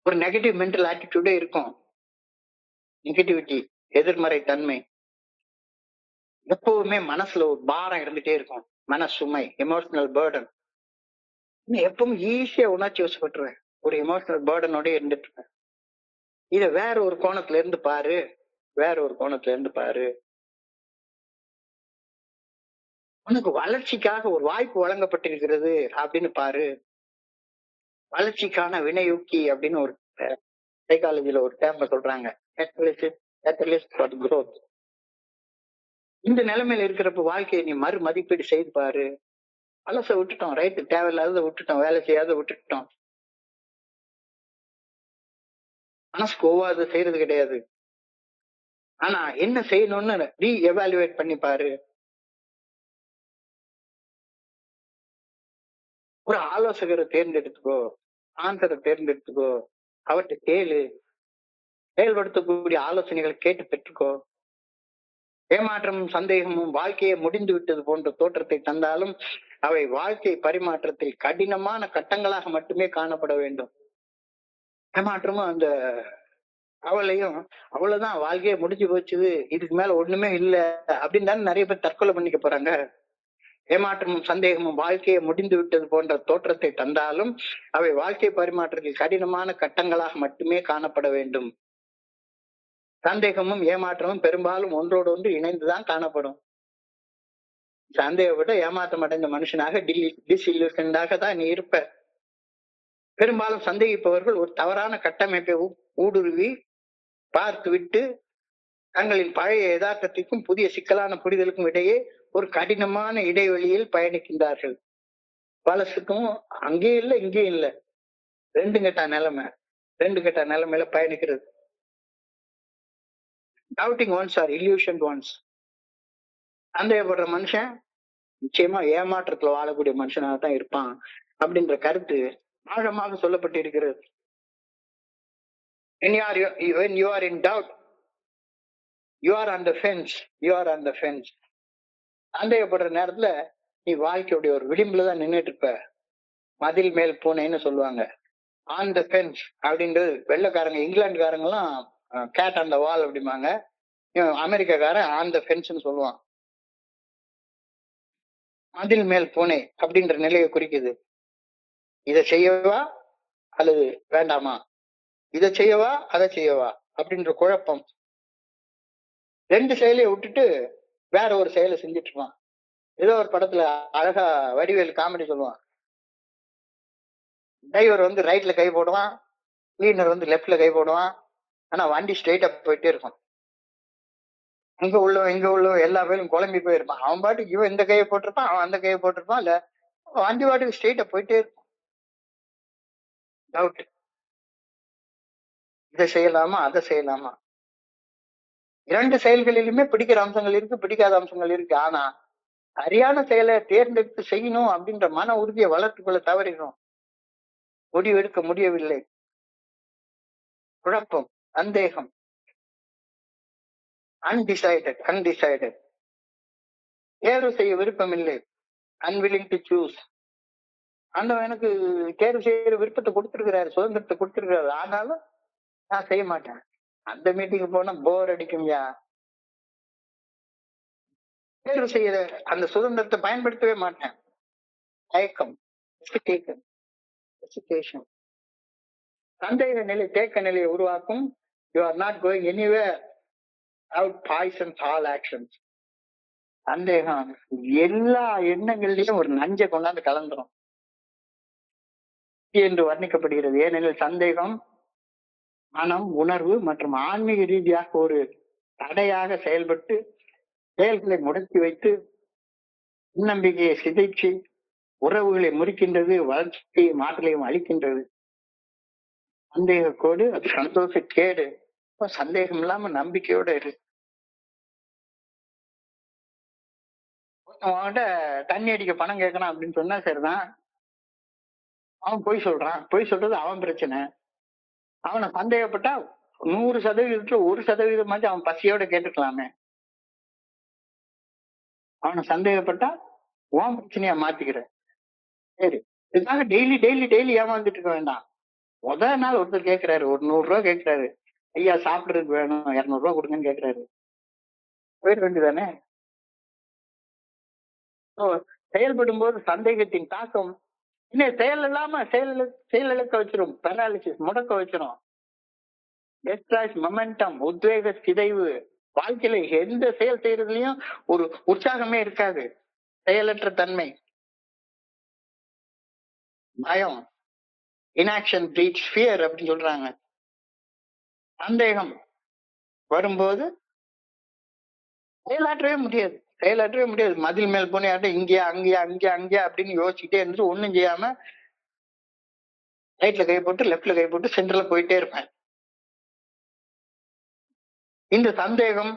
ஒரு நெகட்டிவ் மென்டல் ஆட்டிடியூடே இருக்கும். நெகட்டிவிட்டி, எதிர்மறை தன்மை எப்பவுமே மனசுல ஒரு பாரம் இருந்துட்டே இருக்கும். மன சுமை, எமோஷனல் பேர்டன். எப்பவும் ஈஸியா உணர்ச்சி வசப்பட்டுருவேன். ஒரு எமோஷனல் பேர்டனோட இருந்துட்டு இருப்பேன். இத வேற ஒரு கோணத்துல இருந்து பாரு, வேற ஒரு கோணத்துல இருந்து பாரு. உனக்கு வளர்ச்சிக்காக ஒரு வாய்ப்பு வழங்கப்பட்டிருக்கிறது அப்படின்னு பாரு. வளர்ச்சிக்கான வினையூக்கி அப்படின்னு ஒரு சைக்காலஜில ஒரு டேர்ம் சொல்றாங்க. Catalyst for growth. இந்த நிலைமையில இருக்கிறப்ப வாழ்க்கையை நீ மறு மதிப்பீடு செய்து பாரு. பழச விட்டுட்டோம், ரைட்டு, தேவையில்லாத விட்டுட்டோம், வேலை செய்யாத விட்டுட்டோம். மனசுக்கு ஒவ்வாத செய்யறது கிடையாது. ஆனா என்ன செய்யணும்னு ரீ எவாலுவேட் பண்ணி பாரு. ஒரு ஆலோசகரை தேர்ந்தெடுத்துக்கோ, ஆன்சரை தேர்ந்தெடுத்துக்கோ, அவர்கிட்ட கேளு, செயல்படுத்தக்கூடிய ஆலோசனைகளை கேட்டு பெற்றுக்கோ. ஏமாற்றமும் சந்தேகமும் வாழ்க்கையை முடிந்து விட்டது போன்ற தோற்றத்தை தந்தாலும் அவை வாழ்க்கை பரிமாற்றத்தில் கடினமான கட்டங்களாக மட்டுமே காணப்பட வேண்டும். ஏமாற்றமும் அந்த அவளையும் அவ்வளவுதான், வாழ்க்கையே முடிஞ்சு போச்சு, இதுக்கு மேல ஒண்ணுமே இல்ல அப்படின்னு தானே நிறைய பேர் தற்கொலை பண்ணிக்க போறாங்க. ஏமாற்றமும் சந்தேகமும் வாழ்க்கையை முடிந்து விட்டது போன்ற தோற்றத்தை தந்தாலும் அவை வாழ்க்கை பரிமாற்றத்தில் கடினமான கட்டங்களாக மட்டுமே காணப்பட வேண்டும். சந்தேகமும் ஏமாற்றமும் பெரும்பாலும் ஒன்றோடு ஒன்று இணைந்துதான் காணப்படும். சந்தேகப்பட்ட ஏமாற்றம் அடைந்த மனுஷனாக டிஸ்இல்யூஷன்டாக தான் நீ இருப்ப. பெரும்பாலும் சந்தேகிப்பவர்கள் ஒரு தவறான கட்டமைப்பை ஊடுருவி பார்த்து விட்டு தங்களின் பழைய யதார்த்தத்திற்கும் புதிய சிக்கலான புரிதலுக்கும் இடையே ஒரு கடினமான இடைவெளியில் பயணிக்கின்றார்கள். பழசுக்கும் அங்கேயும் இல்லை இங்கேயும் இல்லை, ரெண்டு கட்ட நிலைமையில பயணிக்கிறது. Doubting ones or illusion ones. சந்தேகப்படுற மனுஷன் நிச்சயமா ஏமாற்றத்துல வாழக்கூடிய மனுஷனாக தான் இருப்பான் அப்படின்ற கருத்து ஆழமாக சொல்லப்பட்டு இருக்கிறது. When you are in doubt, you are on the fence. You are on the fence. சந்தேகப்படுற நேரத்துல நீ வாழ்க்கையுடைய ஒரு விளிம்புலதான் நின்றுட்டு இருப்ப. மதில் மேல் பூனைன்னு சொல்லுவாங்க. ஆன் த ஃபென்ஸ் அப்படின்றது வெள்ளைக்காரங்க, இங்கிலாந்துக்காரங்க எல்லாம் கேட் ஆன் த வால் அப்படிம்பாங்க. அமெரிக்காக்காரன் ஆன் த ஃபென்ஸ்ன்னு சொல்லுவான். மதில் மேல் பூனை அப்படின்ற நிலையை குறிக்குது. இதை செய்யவா அல்லது வேண்டாமா, இதை செய்யவா அதை செய்யவா அப்படின்ற குழப்பம். ரெண்டு செயலையை விட்டுட்டு வேற ஒரு செயலை செஞ்சுட்டு இருப்பான். ஏதோ ஒரு படத்துல அழகா வடிவேல் காமெடி சொல்லுவான். டிரைவர் வந்து ரைட்ல கை போடுவான், கிளீனர் வந்து லெப்ட்ல கை போடுவான். ஆனா வண்டி ஸ்ட்ரெயிட்டா போயிட்டே இருக்கும். இங்க உள்ள எல்லா பேரும் குழம்பி போயிருப்பான். அவன் பாட்டுக்கு இவன் இந்த கையை போட்டிருப்பான், அவன் அந்த கையை போட்டிருப்பான். இல்ல வண்டி பாட்டுக்கு ஸ்ட்ரெயிட்டா போயிட்டே இருக்கும். டவுட், இதை செய்யலாமா அதை செய்யலாமா. இரண்டு செயல்களிலுமே பிடிக்கிற அம்சங்கள் இருக்கு, பிடிக்காத அம்சங்கள் இருக்கு. ஆனா சரியான செயலை தேர்ந்தெடுத்து செய்யணும் அப்படின்ற மன உறுதியை வளர்த்துக்கொள்ள தவறிடும். முடிவெடுக்க முடியவில்லை. குழப்பம், சந்தேகம், அன்டிசைடட். தேர்வு செய்ய விருப்பம் இல்லை, அன்வில்லிங் டு சூஸ். ஆண்டவன் எனக்கு தேர்வு செய்யற விருப்பத்தை கொடுத்திருக்கிறாரு, சுதந்திரத்தை கொடுத்திருக்கிறாரு. ஆனாலும் நான் செய்ய மாட்டேன். அந்த மீட்டிங் போனா போர் அடிக்கும்யா. தேர்வு செய்யற அந்த சுதந்திரத்தை பயன்படுத்தவே மாட்டேன். தயக்கம், சந்தேக நிலை தேக்க நிலையை உருவாக்கும். You are not going anywhere out Poisson's all actions. சந்தேகம் எல்லா எண்ணங்கள்லயும் ஒரு நஞ்சை கொண்டாந்து கலந்துரும் என்று வர்ணிக்கப்படுகிறது. ஏனெனில் சந்தேகம் மனம், உணர்வு மற்றும் ஆன்மீக ரீதியாக ஒரு தடையாக செயல்பட்டு செயல்களை முடக்கி வைத்து நம்பிக்கையை சிதைச்சு உறவுகளை முறிக்கின்றது, வளர்ச்சியையும் மாற்றலையும் அளிக்கின்றது. சந்தேக கோடு அது சந்தோஷ கேடு. சந்தேகம் இல்லாம நம்பிக்கையோட இரு. அவன்கிட்ட தண்ணி அடிக்க பணம் கேட்கறான் அப்படின்னு சொன்னா சரிதான், அவன் பொய் சொல்றான். பொய் சொல்றது அவன் பிரச்சனை. அவனை சந்தேகப்பட்டா 100% 1% அவன் பசியோட கேட்டுக்கலாமே. அவனை சந்தேகப்பட்டா உன் பிரச்சனையா மாத்திக்கிற. சரி, இதுக்காக டெய்லி டெய்லி டெய்லி ஏமாந்துட்டு இருக்க வேண்டாம். முதல் நாள் ஒருத்தர் கேட்கிறாரு, ஒரு 100 ரூபா கேட்கிறாரு, ஐயா சாப்பிடுறதுக்கு வேணும் 200 ரூபா கொடுங்கன்னு கேட்கிறாரு, போயிட வேண்டியதானே. செயல்படும் போது சந்தேகத்தின் தாக்கம் இன்னும் செயல் இல்லாம செயலிழக்க வச்சிரும், பெராலிசிஸ் முடக்க வச்சிரும், டெஸ்ட்ராய்ஸ் மொமெண்டம், உத்வேக சிதைவு. வாழ்க்கையில எந்த செயல் செய்யறதுலயும் ஒரு உற்சாகமே இருக்காது. செயலற்ற தன்மை, பயம், இனாக்ஷன் பிரீட்ஸ் ஃபியர் அப்படின்னு சொல்றாங்க. சந்தேகம் வரும்போது செயலாற்றவே முடியாது, செயலாற்றவே முடியாது. மதில் மேல் போன இங்கேயா அங்கேயா அங்கேயா அங்கேயா அப்படின்னு யோசிச்சுட்டே இருந்துட்டு ஒண்ணும் செய்யாம ரைட்ல கை போட்டு லெப்ட்ல கை போட்டு சென்டர்ல போயிட்டே இருப்பேன். இந்த சந்தேகம்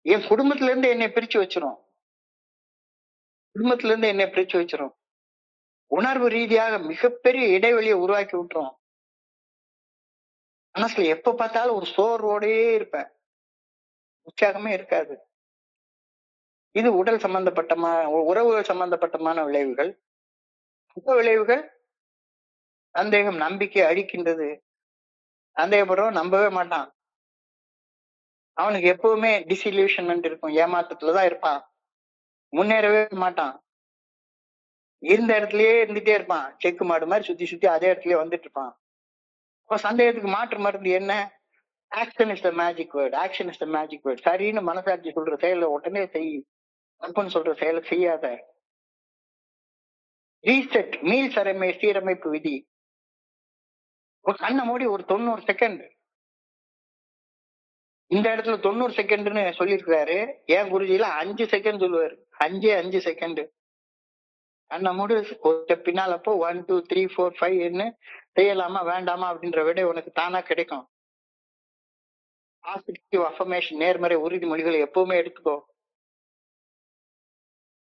என் குடும்பத்துல இருந்து என்னை பிரிச்சு வச்சிரும். குடும்பத்துல இருந்து என்னை பிரிச்சு வச்சிரும். உணர்வு ரீதியாக மிகப்பெரிய இடைவெளியை உருவாக்கி விட்டுரும். மனசுல எப்ப பார்த்தாலும் ஒரு சோர்வோடயே இருப்பேன், உற்சாகமே இருக்காது. இது உடல் சம்பந்தப்பட்டமான உறவுகள் சம்பந்தப்பட்டமான விளைவுகள். விளைவுகள் சந்தேகம் நம்பிக்கை அழிக்கின்றது. சந்தேகப்படுறவன் நம்பவே மாட்டான். அவனுக்கு எப்பவுமே டிசில்யூஷன்மெண்ட் இருக்கும், ஏமாற்றத்துலதான் இருப்பான், முன்னேறவே மாட்டான். இருந்த இடத்துலயே இருந்துட்டே இருப்பான், செக்கு மாடு மாதிரி சுத்தி சுத்தி அதே இடத்துலயே வந்துட்டு இருப்பான். அப்ப சந்தேகத்துக்கு மாற்று மருந்து என்ன? Action is the magic word. Action is the magic word. சரின்னு மனசாட்சி சொல்ற செயலை உடனே செய், தப்புன்னு சொல்ற செயலை செய்யாத. ரீசெட், மீள் சீரமைப்பு விதி. ஒரு கண்ணை மூடி ஒரு 90 செகண்ட், இந்த இடத்துல 90 செகண்ட்னு சொல்லியிருக்கிறாரு. ஏன் குருஜியில 5 செகண்ட் சொல்லுவாரு, 5 செகண்ட். கண்ணை மூடி ஒரு பின்னால் அப்போ 1 2 3 4 5 செய்யலாமா வேண்டாமா அப்படின்ற விட உனக்கு தானா கிடைக்கும். பாசிட்டிவ் அஃபர்மேஷன், நேர்மறை உறுதிமொழிகளை எப்பவுமே எடுத்துக்கோ.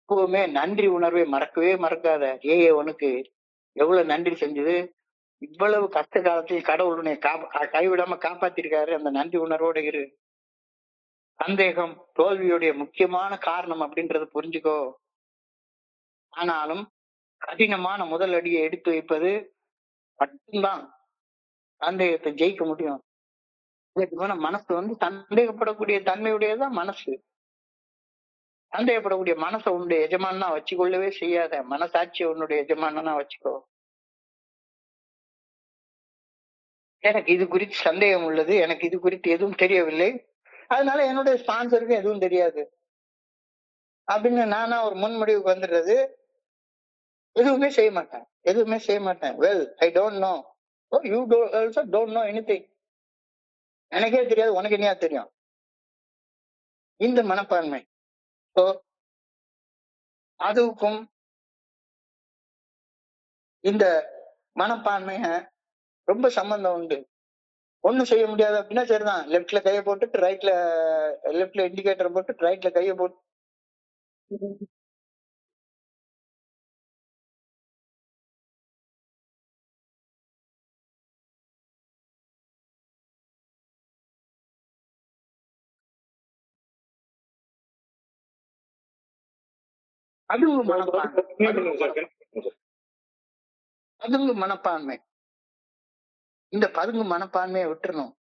எப்பவுமே நன்றி உணர்வை மறக்கவே மறக்காத. உனக்கு எவ்வளவு நன்றி செஞ்சது, இவ்வளவு கஷ்ட காலத்தையும் கடவுள் உன்னை கைவிடாம காப்பாத்திருக்காரு, அந்த நன்றி உணர்வோட இரு. சந்தேகம் தோல்வியுடைய முக்கியமான காரணம் அப்படின்றத புரிஞ்சுக்கோ. ஆனாலும் கடினமான முதல் அடியை எடுத்து வைப்பது மட்டும்தான் சந்தேகத்தை ஜெயிக்க முடியும். மனசு சந்தேகப்படக்கூடிய தன்மையுடையதான் மனசு. சந்தேகப்படக்கூடிய மனசை உன்னுடைய எஜமானா வச்சுக்கொள்ளவே செய்யாத. மனசாட்சியை உன்னுடைய எஜமானா வச்சுக்கோ. எனக்கு இது குறித்து சந்தேகம் உள்ளது, எனக்கு இது குறித்து எதுவும் தெரியவில்லை, அதனால என்னுடைய ஸ்பான்சருக்கு எதுவும் தெரியாது அப்படின்னு நானா ஒரு முன்முடிவுக்கு வந்துடுறது. எதுவுமே செய்ய மாட்டேன். Well, I don't know, you also don't know anything. எனக்கே தெரியாது, உனக்கு என்னையா தெரியும். இந்த மனப்பான்மை அதுக்கும் இந்த மனப்பான்மைய ரொம்ப சம்பந்தம் உண்டு. ஒண்ணும் செய்ய முடியாது அப்படின்னா சரிதான், லெப்ட்ல கையை போட்டு லெப்ட்ல இண்டிகேட்டர் போட்டு ரைட்ல கையை போட்டு பதுங்கு மனப்பான்மை. இந்த பதுங்கு மனப்பான்மையை விட்டுறணும்.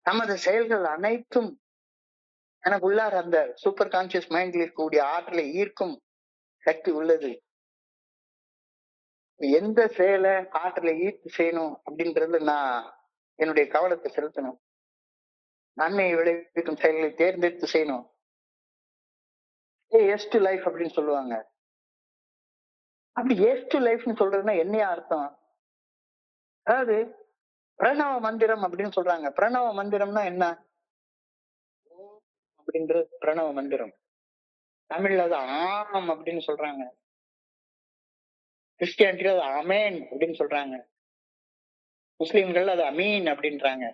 நமது செயல்கள் அனைத்தும் எனக்குள்ளார அந்த சூப்பர் கான்சியஸ் மைண்ட்ல இருக்கக்கூடிய ஆற்றலை ஈர்க்கும் சக்தி உள்ளது. எந்த செயலை ஆற்றலை ஈர்த்து செய்யணும் அப்படின்றது நான் என்னுடைய கவனத்தை செலுத்தணும். நன்மையை விளைவிக்கும் செயல்களை தேர்ந்தெடுத்து செய்யணும். எஸ் டு லைஃப் அப்படின்னு சொல்லுவாங்க. அப்படி எஸ் டு லைஃப்னு சொல்றதுன்னா என்னையா அர்த்தம்? அதாவது பிரணவ மந்திரம் அப்படின்னு சொல்றாங்க. பிரணவ மந்திரம்னா என்ன? அப்படின்றது பிரணவ மந்திரம். தமிழ்ல அது ஆம் அப்படின்னு சொல்றாங்க. கிறிஸ்டியானிட்டில அது அமேன் அப்படின்னு சொல்றாங்க. முஸ்லிம்கள் அது அமீன் அப்படின்றாங்க.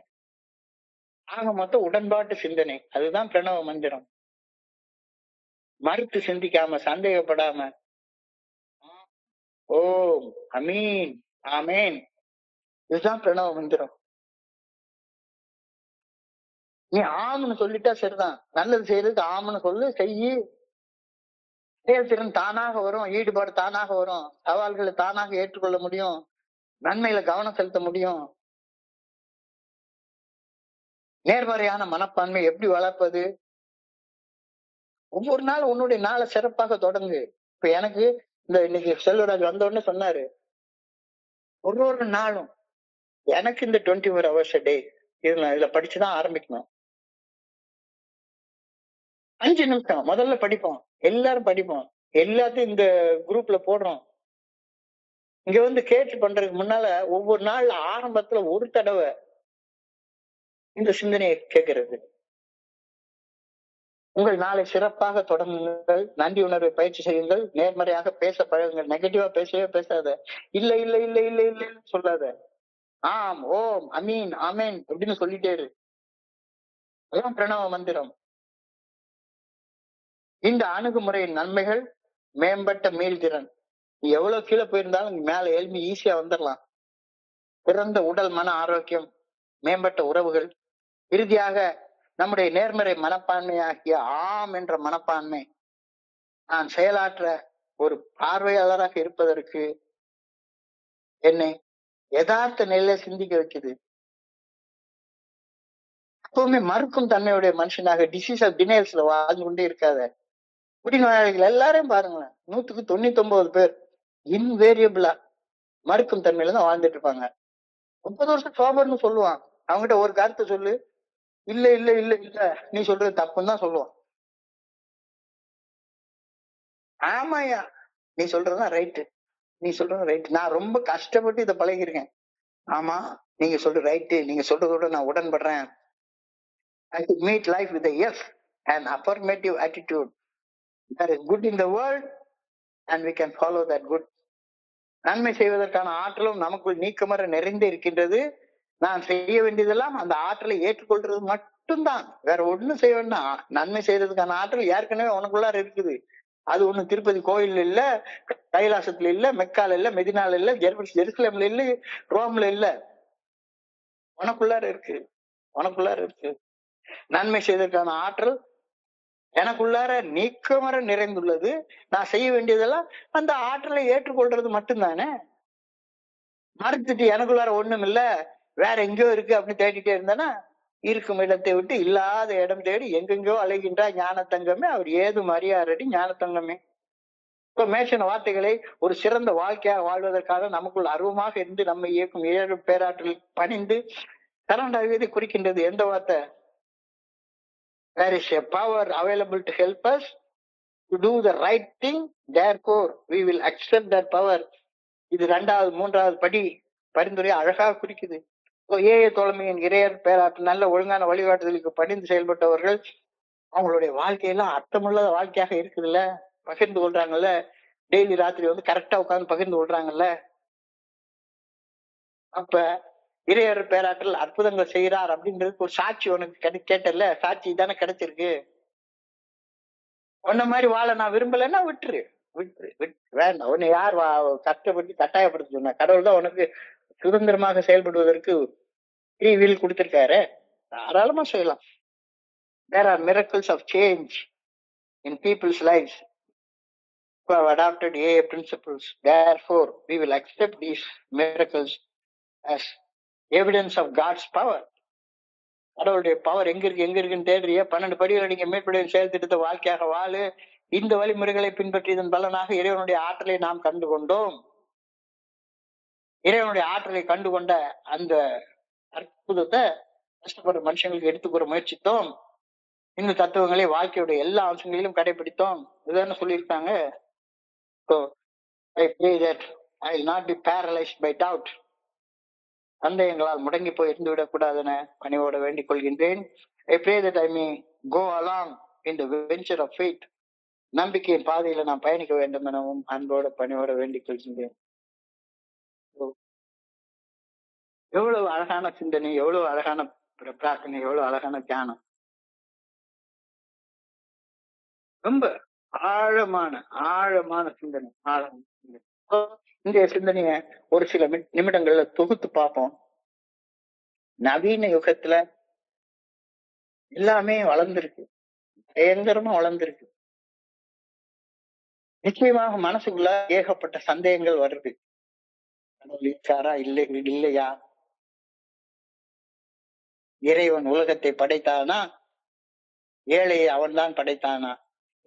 ஆக மொத்தம் உடன்பாட்டு சிந்தனை. அதுதான் பிரணவ மந்திரம். மறுத்து சிந்திக்காம, சந்தேகப்படாம, ஓம் அமீன் ஆமேன், இதுதான் பிரணவ மந்திரம். நீ ஆம்னு சொல்லிட்டா சரிதான். நல்லது செய்யறதுக்கு ஆம்னு சொல்லு, செய்யி. செயல்திறன் தானாக வரும், ஈடுபாடு தானாக வரும், சவால்களை தானாக ஏற்றுக்கொள்ள முடியும், நன்மையில கவனம் செலுத்த முடியும். நேர்மறையான மனப்பான்மை எப்படி வளர்ப்பது? ஒவ்வொரு நாள் உன்னுடைய நாளை சிறப்பாக தொடங்கு. இப்ப எனக்கு இந்த இன்னைக்கு செல்வராஜ் வந்த உடனே சொன்னாரு, ஒரு நாளும் எனக்கு இந்த 24 hours a day இதுல படிச்சுதான் ஆரம்பிக்கணும். 5 நிமிஷம் முதல்ல படிப்போம், எல்லாரும் படிப்போம், எல்லாத்தையும் இந்த குரூப்ல போடுறோம். இங்க வந்து கேட்டு பண்றதுக்கு முன்னால ஒவ்வொரு நாள் ஆரம்பத்துல ஒரு தடவை இந்த சிந்தனையை கேட்கிறது. உங்கள் நாளை சிறப்பாக தொடங்குங்கள், நன்றி உணர்வை பயிற்சி செய்யுங்கள், நேர்மறையாக பேச பழகுங்கள். நெகட்டிவா பேசவே பேசாத, இல்ல இல்ல இல்ல இல்ல இல்லன்னு சொல்லாத, ஆம் ஓம் அமீன் ஆமேன் அப்படின்னு சொல்லிட்டே இரு. அதான் பிரணவ மந்திரம். இந்த அணுகுமுறையின் நன்மைகள்: மேம்பட்ட மீள்திறன். நீ எவ்வளவு கீழே போயிருந்தாலும் மேல எழுப்பி ஈஸியா வந்துடலாம். சிறந்த உடல் மன ஆரோக்கியம், மேம்பட்ட உறவுகள், இறுதியாக நம்முடைய நேர்மறை மனப்பான்மையாகிய ஆம் என்ற மனப்பான்மை நான் செயலாற்ற ஒரு பார்வையாளராக இருப்பதற்கு என்னை யதார்த்த நிலையில சிந்திக்க வைக்குது. எப்பவுமே மறுக்கும் தன்மையுடைய மனுஷனாக டிசீஸ் ஆஃப் டினைல்ஸ்ல வாழ்ந்து கொண்டே இருக்காத. குடிநோயாளிகள் எல்லாரையும் பாருங்களேன், 99% பேர் இன்வேரியபிளா மறுக்கும் தன்மையில தான் வாழ்ந்துட்டு இருப்பாங்க. 30 வருஷம் சோபர்னு சொல்லுவான், அவங்ககிட்ட ஒரு கருத்தை சொல்லு, இல்ல இல்ல இல்ல இல்ல நீ சொல்றது தப்புன்னு தான் சொல்லுவான். ஆமாயா நீ சொல்றதுதான் ரைட்டு, நீ சொல்றது ரைட், நான் ரொம்ப கஷ்டப்பட்டு இதை பழகிருக்கேன். ஆமா நீங்க சொல்றது ரைட்டு, நீங்க சொல்றதோட நான் உடன்படுறேன். I could meet life with a yes and affirmative attitude. There is good in the world and we can follow that good. நன்மை செய்வதற்கான ஆற்றலும் நமக்குள் நீக்கமர நிறைந்து இருக்கின்றது. நான் செய்ய வேண்டியதெல்லாம் அந்த ஆற்றலை ஏற்றுக்கொள்றது மட்டும்தான், வேற ஒண்ணும் செய்ய வேண்டாம். நன்மை செய்யறதுக்கான ஆற்றல் ஏற்கனவே உனக்குள்ளார இருக்குது. அது ஒண்ணு திருப்பதி கோயில் இல்ல, கைலாசத்துல இல்ல, மெக்கால இல்ல, மெதினால இல்ல, ஜெருசலேம்ல இல்ல, ரோம்ல இல்ல, உனக்குள்ளார இருக்கு, உனக்குள்ளார இருக்கு. நன்மை செய்வதற்கான ஆற்றல் எனக்குள்ளார நீக்கமர நிறைந்துள்ளது. நான் செய்ய வேண்டியதெல்லாம் அந்த ஆற்றலை ஏற்றுக்கொள்றது மட்டும்தானே. மறுத்துட்டு எனக்குள்ளார ஒண்ணும் இல்ல வேற எங்கேயோ இருக்கு அப்படின்னு தேடிட்டே இருந்தானா, இருக்கும் இடத்தை விட்டு இல்லாத இடம் தேடி எங்கெங்கயோ அலைகின்றார் ஞானத்தங்கமே, அவர் ஏதும் அறியாரடி ஞானத்தங்கமே. இப்ப மேஷன வார்த்தைகளை ஒரு சிறந்த வாழ்க்கையாக வாழ்வதற்காக நமக்குள் அருவமாக இருந்து நம்மை இயக்கும் 7 பேராற்றல் பணிந்து சரண்டாகுவதை குறிக்கின்றது. எந்த வார்த்தை? There is a power available to help us to do the right thing, therefore we will accept that power. இது 2வது 3வது படி பரிந்துரை அழகாக குறிக்குது. ஏஏ தோழமையின் இறையர் பேராற்றல் நல்ல ஒழுங்கான வழிகாட்டுதலுக்கு பணிந்து செயல்பட்டவர்கள் அவங்களுடைய வாழ்க்கையெல்லாம் அர்த்தமுள்ள வாழ்க்கையாக இருக்குதுல்ல, பகிர்ந்து கொள்றாங்கல்ல, டெய்லி ராத்திரி வந்து கரெக்டா உட்கார்ந்து பகிர்ந்து கொள்றாங்கல்ல. அப்ப இறையர் பேராற்றல் அற்புதங்கள் செய்யறார் அப்படின்றதுக்கு ஒரு சாட்சி உனக்கு கேட்டல, சாட்சி தானே கிடைச்சிருக்கு. உன்ன மாதிரி வாழ நான் விரும்பலன்னா விட்டுரு, விட்டுரு வேண்டாம். உன்னை யார் கஷ்டப்பட்டு கட்டாயப்படுத்த சொன்ன? கடவுள் தான் உனக்கு சுதந்திரமாக செயல்படுவதற்கு ஃப்ரீ வில் கொடுத்திருக்காரு, தாராளமா செய்யலாம். There are miracles of change in people's lives who have adopted AA principles. Therefore, we will accept these miracles as evidence of God's power. கடவுளுடைய பவர் எங்க இருக்குன்னு தேடுறிய? 12 படிகளை நீங்க மேற்படியும் செயல் திட்டத்தை வாழ்க்கையாக வாழு. இந்த வழிமுறைகளை பின்பற்றியதன் பலனாக இறைவனுடைய ஆற்றலை நாம் கண்டு கொண்டோம். இறைவனுடைய ஆற்றலை கண்டுகொண்ட அந்த அற்புதத்தை கஷ்டப்படுற மனுஷங்களுக்கு எடுத்துக்கூற முயற்சித்தோம். இந்த தத்துவங்களை வாழ்க்கையுடைய எல்லா அம்சங்களிலும் கடைபிடித்தோம். இதுதானே சொல்லியிருக்காங்க. So, I pray that I will not be paralyzed by doubt. சந்தேகங்களால் முடங்கி போய் இருந்து விடக்கூடாது என பணிவோட வேண்டிக் கொள்கின்றேன். I pray that I may go along in the venture of faith. நம்பிக்கையின் பாதையில நான் பயணிக்க வேண்டும் எனவும் அன்போட பணிவோட வேண்டிக் கொள்கின்றேன். எவ்வளவு அழகான சிந்தனை, எவ்வளவு அழகான பிரார்த்தனை, எவ்வளவு அழகான தியானம். ரொம்ப ஆழமான ஆழமான சிந்தனை, ஆழமான சிந்தனை. இந்த சிந்தனைய ஒரு சில நிமிடங்கள்ல தொகுத்து பார்ப்போம். நவீன யுகத்துல எல்லாமே வளர்ந்துருக்கு, பயங்கரமா வளர்ந்துருக்கு. நிச்சயமாக மனசுக்குள்ள ஏகப்பட்ட சந்தேகங்கள் வருது. கடவுள் இருக்காரா இல்லையா? இறைவன் உலகத்தை படைத்தானா? ஏழையை அவன் தான் படைத்தானா?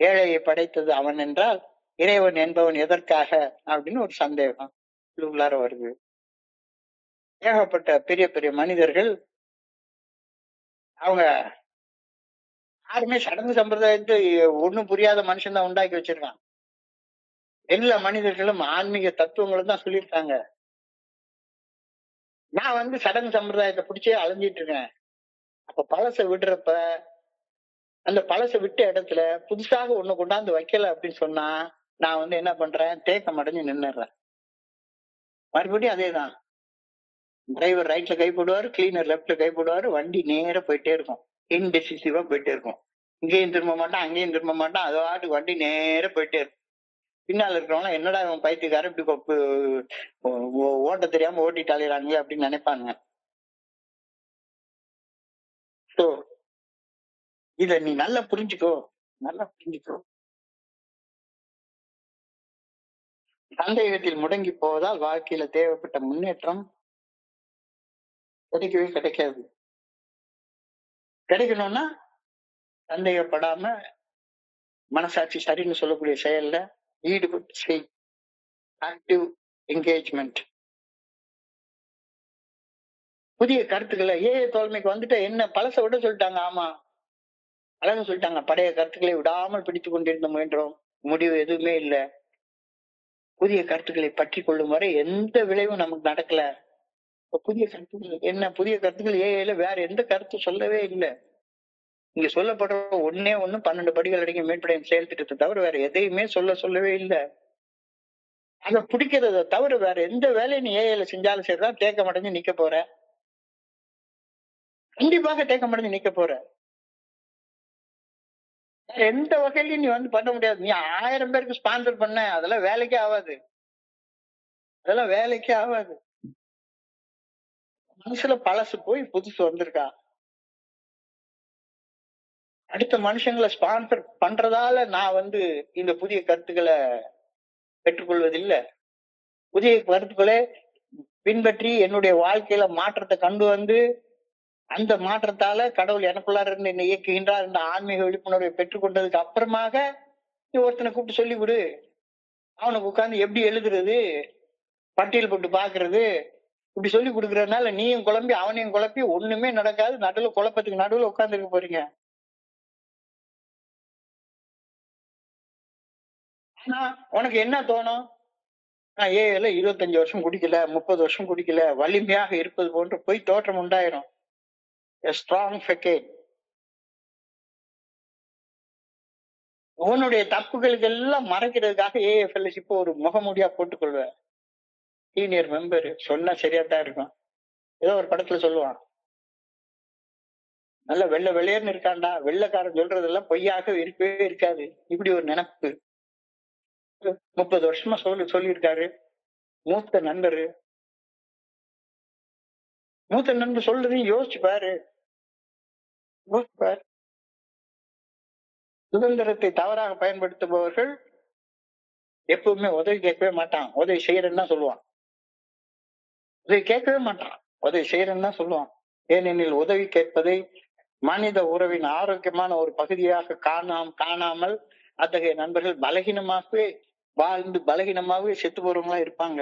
ஏழையை படைத்தது அவன் என்றால் இறைவன் என்பவன் எதற்காக அப்படின்னு ஒரு சந்தேகம் உள்ளார வருது. ஏகப்பட்ட பெரிய பெரிய மனிதர்கள் அவங்க யாருமே சடங்கு சம்பிரதாயத்தை ஒண்ணும் புரியாத மனுஷன் தான் உண்டாக்கி வச்சிருக்கான். எல்லா மனிதர்களும் ஆன்மீக தத்துவங்களும் தான் சொல்லியிருக்காங்க. நான் சடங்கு சம்பிரதாயத்தை பிடிச்சே அலைஞ்சிட்டு இருக்கேன். அப்ப பழச விடுறப்ப அந்த பழச விட்ட இடத்துல புதுசாக ஒண்ணு கொண்டாந்து வைக்கல அப்படின்னு சொன்னா நான் என்ன பண்றேன், தேக்கம் அடைஞ்சு நின்னுறேன். மறுபடியும் அதேதான். டிரைவர் ரைட்ல கை போடுவாரு, கிளீனர் லெப்ட்ல கை போடுவாரு, வண்டி நேர போயிட்டே இருக்கும், இன்டெசிசிவா போயிட்டே இருக்கும். இங்கேயும் திரும்ப மாட்டான், அங்கேயும் திரும்ப மாட்டான், அதோட வண்டி நேர போயிட்டே இருக்கும். பின்னால இருக்கிறவங்க என்னடா இவன் பைத்தியக்காரன் இப்படி ஓட்ட தெரியாம ஓட்டிட்டு அலையிறாங்க அப்படின்னு நினைப்பாங்க. சோ இத நீ நல்லா புரிஞ்சுக்கோ, நல்லா புரிஞ்சுக்கோ. சந்தேகத்தில் முடங்கி போவதால் வாழ்க்கையில தேவைப்பட்ட முன்னேற்றம் கிடைக்கவே கிடைக்காது. கிடைக்கணும்னா சந்தேகப்படாம மனசாட்சி சரின்னு சொல்லக்கூடிய செயல்ல ஈடுபட்டு செய். Active engagement. புதிய கருத்துக்களை தோல்மைக்கு வந்துட்டு என்ன பழச விட சொல்லிட்டாங்க. ஆமா, அழகா சொல்லிட்டாங்க. பழைய கருத்துக்களை விடாமல் பிடித்துக் கொண்டிருந்த முயன்றோம், முடிவு எதுவுமே இல்லை. புதிய கருத்துக்களை பற்றி கொள்ளும் வரை எந்த விளைவும் நமக்கு நடக்கல. புதிய கருத்துக்கள் என்ன? புதிய கருத்துக்கள் ஏஐல வேற எந்த கருத்து சொல்லவே இல்லை. இங்க சொல்லப்படுற ஒன்னே 12 படிகள் அடங்கிய மேற்படையும் செயல் திட்டத்தை தவிர வேற எதையுமே சொல்லவே இல்லை. அதை பிடிக்கிறத தவிர வேற எந்த வேலையை நீ ஏஐல செஞ்சாலும் சரிதான் தேக்கம் அடைஞ்சு நிக்க போற. கண்டிப்பாக தேக்கம் அடைஞ்சு நிக்க போற. வேற எந்த வகையிலையும் நீ பண்ண முடியாது. நீ 1000 பேருக்கு ஸ்பான்சர் பண்ண, அதெல்லாம் வேலைக்கே ஆகாது. அதெல்லாம் வேலைக்கே ஆகாது. மனசுல பழசு போய் புதுசு வந்திருக்கா. அடுத்த மனுஷங்களை ஸ்பான்சர் பண்றதால நான் இந்த புதிய கருத்துக்களை பெற்றுக்கொள்வதில்லை. புதிய கருத்துக்களை பின்பற்றி என்னுடைய வாழ்க்கையில மாற்றத்தை கண்டு அந்த மாற்றத்தால கடவுள் எனக்குள்ளார இருந்து என்னை இயக்குகின்றார் என்ற ஆன்மீக விழிப்புணர்வை பெற்றுக்கொண்டதுக்கு அப்புறமாக நீ ஒருத்தனை கூப்பிட்டு சொல்லிவிடு. அவனுக்கு உட்கார்ந்து எப்படி எழுதுறது, பட்டியல் போட்டு பாக்குறது, இப்படி சொல்லி கொடுக்கறதுனால நீயும் குழம்பி அவனையும் குழப்பி ஒண்ணுமே நடக்காது. நடுவில் குழப்பத்துக்கு நடுவில் உட்கார்ந்துருக்க போறீங்க. ஆனா உனக்கு என்ன தோணும்? நான் ஏல 25 வருஷம் குடிக்கல, 30 வருஷம் குடிக்கல, வலிமையாக இருப்பது போன்று போய் தோற்றம் உண்டாயிரும். ஸ்ட்ராங் ஃபெக்கேட். உன்னுடைய தப்புகளுக்கு எல்லாம் மறைக்கிறதுக்காக ஏஎஃப்எல்எஸ் இப்போ ஒரு முகமூடியா போட்டுக்கொள்வேன். சீனியர் மெம்பர் சொன்னா சரியா தான் இருக்கும். ஏதோ ஒரு படத்துல சொல்லுவான், நல்ல வெள்ளையர்னு இருக்காண்டா, வெள்ளைக்காரன் சொல்றதெல்லாம் பொய்யாக இருக்கவே இருக்காது. இப்படி ஒரு நினைப்பு 30 வருஷமா சொல்லியிருக்காரு. மூத்த நண்பர் சொல்றதையும் யோசிச்சு பாரு. சுதந்திரத்தை தவறாக பயன்படுத்துபவர்கள் எப்பவுமே உதவி கேட்கவே மாட்டான், உதவி செய்யறேன்னு தான் சொல்லுவான். உதவி கேட்கவே மாட்டான், உதவி செய்யறேன்னு தான் சொல்லுவான். ஏனெனில் உதவி கேட்பதை மனித உறவின் ஆரோக்கியமான ஒரு பகுதியாக காணாமல் அத்தகைய நண்பர்கள் பலகீனமாகவே வாழ்ந்து பலகீனமாகவே செத்து போறவங்களா இருப்பாங்க.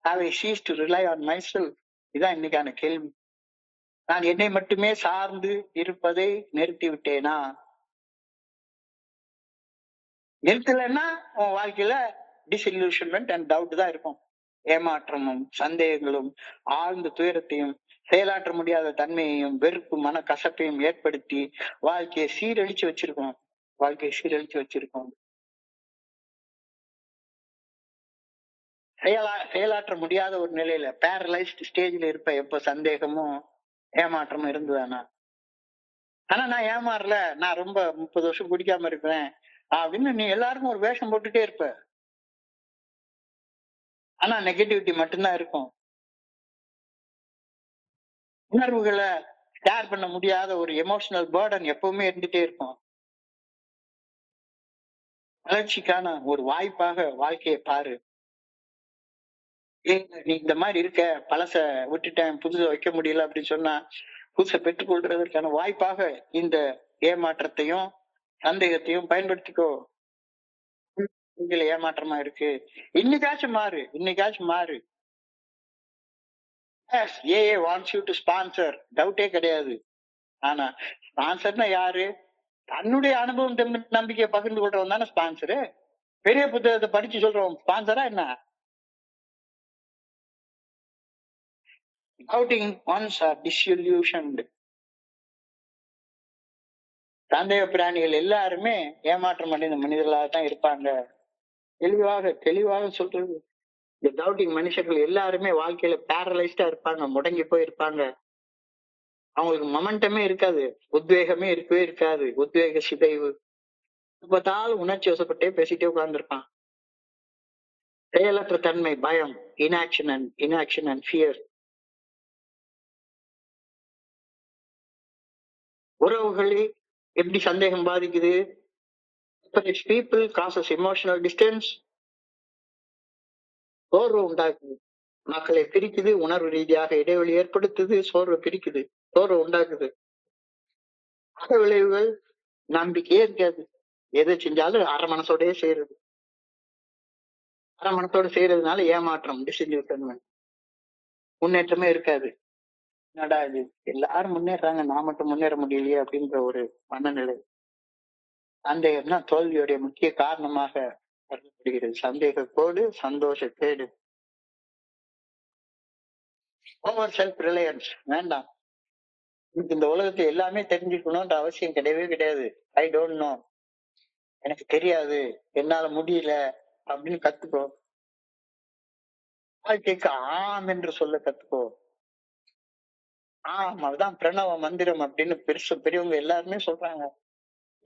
Have I ceased to rely on myself? இதான் இன்னைக்கான கேள்வி. நான் என்னை மட்டுமே சார்ந்து இருப்பதை நிறுத்தி விட்டேனா? நிறுத்தலைன்னா உன் வாழ்க்கையில டிஸ்இல்யூஷன்மெண்ட் அண்ட் டவுட் தான் இருக்கும். ஏமாற்றமும் சந்தேகங்களும் ஆழ்ந்த துயரத்தையும் செயலாற்ற முடியாத தன்மையையும் வெறுப்பு மன கசப்பையும் ஏற்படுத்தி வாழ்க்கையை சீரழிச்சு வச்சிருக்கோம். செயலாற்ற முடியாத ஒரு நிலையில பேரலைஸ்ட் ஸ்டேஜ்ல இருப்ப எப்ப சந்தேகமும் ஏமாற்றமும் இருந்ததானா? ஆனா நான் ஏமாறல, நான் ரொம்ப 30 வருஷம் குடிக்காம இருக்கிறேன் அப்படின்னு நீ எல்லாருக்கும் ஒரு வேஷம் போட்டுட்டே இருப்ப. ஆனா நெகட்டிவிட்டி மட்டும்தான் இருக்கும். உணர்வுகளை ஷேர் பண்ண முடியாத ஒரு எமோஷனல் பேர்டன் எப்பவுமே இருந்துட்டே இருக்கும். வளர்ச்சிக்கான ஒரு வாய்ப்பாக வாழ்க்கையை பாரு. நீ இந்த மாதிரி இருக்க, பழச விட்டுட்டேன், புதுசை வைக்க முடியல அப்படின்னு சொன்னா புதுசை பெற்றுக்கொள்றதற்கான வாய்ப்பாக இந்த ஏமாற்றத்தையும் சந்தேகத்தையும் பயன்படுத்திக்கோ. நீங்கள ஏமாற்றமா இருக்கு, இன்னைக்காச்சும் மாறு. AA wants you to sponsor, டவுட்டே கிடையாது. ஆனா ஸ்பான்சர்னா யாரு? தன்னுடைய அனுபவம் நம்பிக்கையை பகிர்ந்து கொள்றவன் தானே ஸ்பான்சரு. பெரிய புத்தகத்தை படிச்சு சொல்றவன் ஸ்பான்சரா என்ன? Doubting ones are disillusioned. சந்தேக பிராணிகள் எல்லாருமே ஏமாற்றம் அடைந்த மனிதர்களாக தான் இருப்பாங்க. தெளிவாக சொல்றது, இந்த டவுட்டிங் மனுஷர்கள் எல்லாருமே வாழ்க்கையில பேரலைஸ்டா இருப்பாங்க, முடங்கி போய் இருப்பாங்க. அவங்களுக்கு மொமெண்டமே இருக்காது, உத்வேகமே இருக்கவே இருக்காது. உத்வேக சிதைவு, பார்த்தாலும் உணர்ச்சி வசப்பட்டே பேசிட்டே உட்கார்ந்துருப்பான். செயலற்ற தன்மை, பயம், இன்ஆக்ஷன் அண்ட் ஃபியர். உறவுகளை எப்படி சந்தேகம் பாதிக்குது? people causes emotional distance. சோர்வு உண்டாக்குது, மக்களை பிரிக்குது, உணர்வு ரீதியாக இடைவெளி ஏற்படுத்துது, சோர்வு உண்டாக்குது. அக விளைவுகள் நம்பிக்கையே இருக்காது. எதை செஞ்சாலும் அரை மனசோடய செய்யறது. அரை மனசோட செய்யறதுனால ஏமாற்றம், டிஸ்இல்யூஷன்மென்ட், முன்னேற்றமே இருக்காது. என்னடா இது, எல்லாரும் முன்னேறாங்க, நான் மட்டும் முன்னேற முடியலையே அப்படின்ற ஒரு மனநிலை. சந்தேகம் தான் தோல்வியுடைய முக்கிய காரணமாக கருதப்படுகிறது. சந்தேகத்தோடு சந்தோஷத்தேடு. ஓவர் செல்ஃப் ரிலையன்ஸ் வேண்டாம். இந்த உலகத்தை எல்லாமே தெரிஞ்சுக்கணும்ன்ற அவசியம் கிடையவே கிடையாது. ஐ டோன்ட் நோ, எனக்கு தெரியாது, என்னால முடியல அப்படின்னு கத்துக்கோ. வாழ்க்கைக்கு ஆம் என்று சொல்ல கத்துக்கோ. ஆம், அதுதான் பிரணவ மந்திரம் அப்படின்னு பெரியவங்க எல்லாருமே சொல்றாங்க.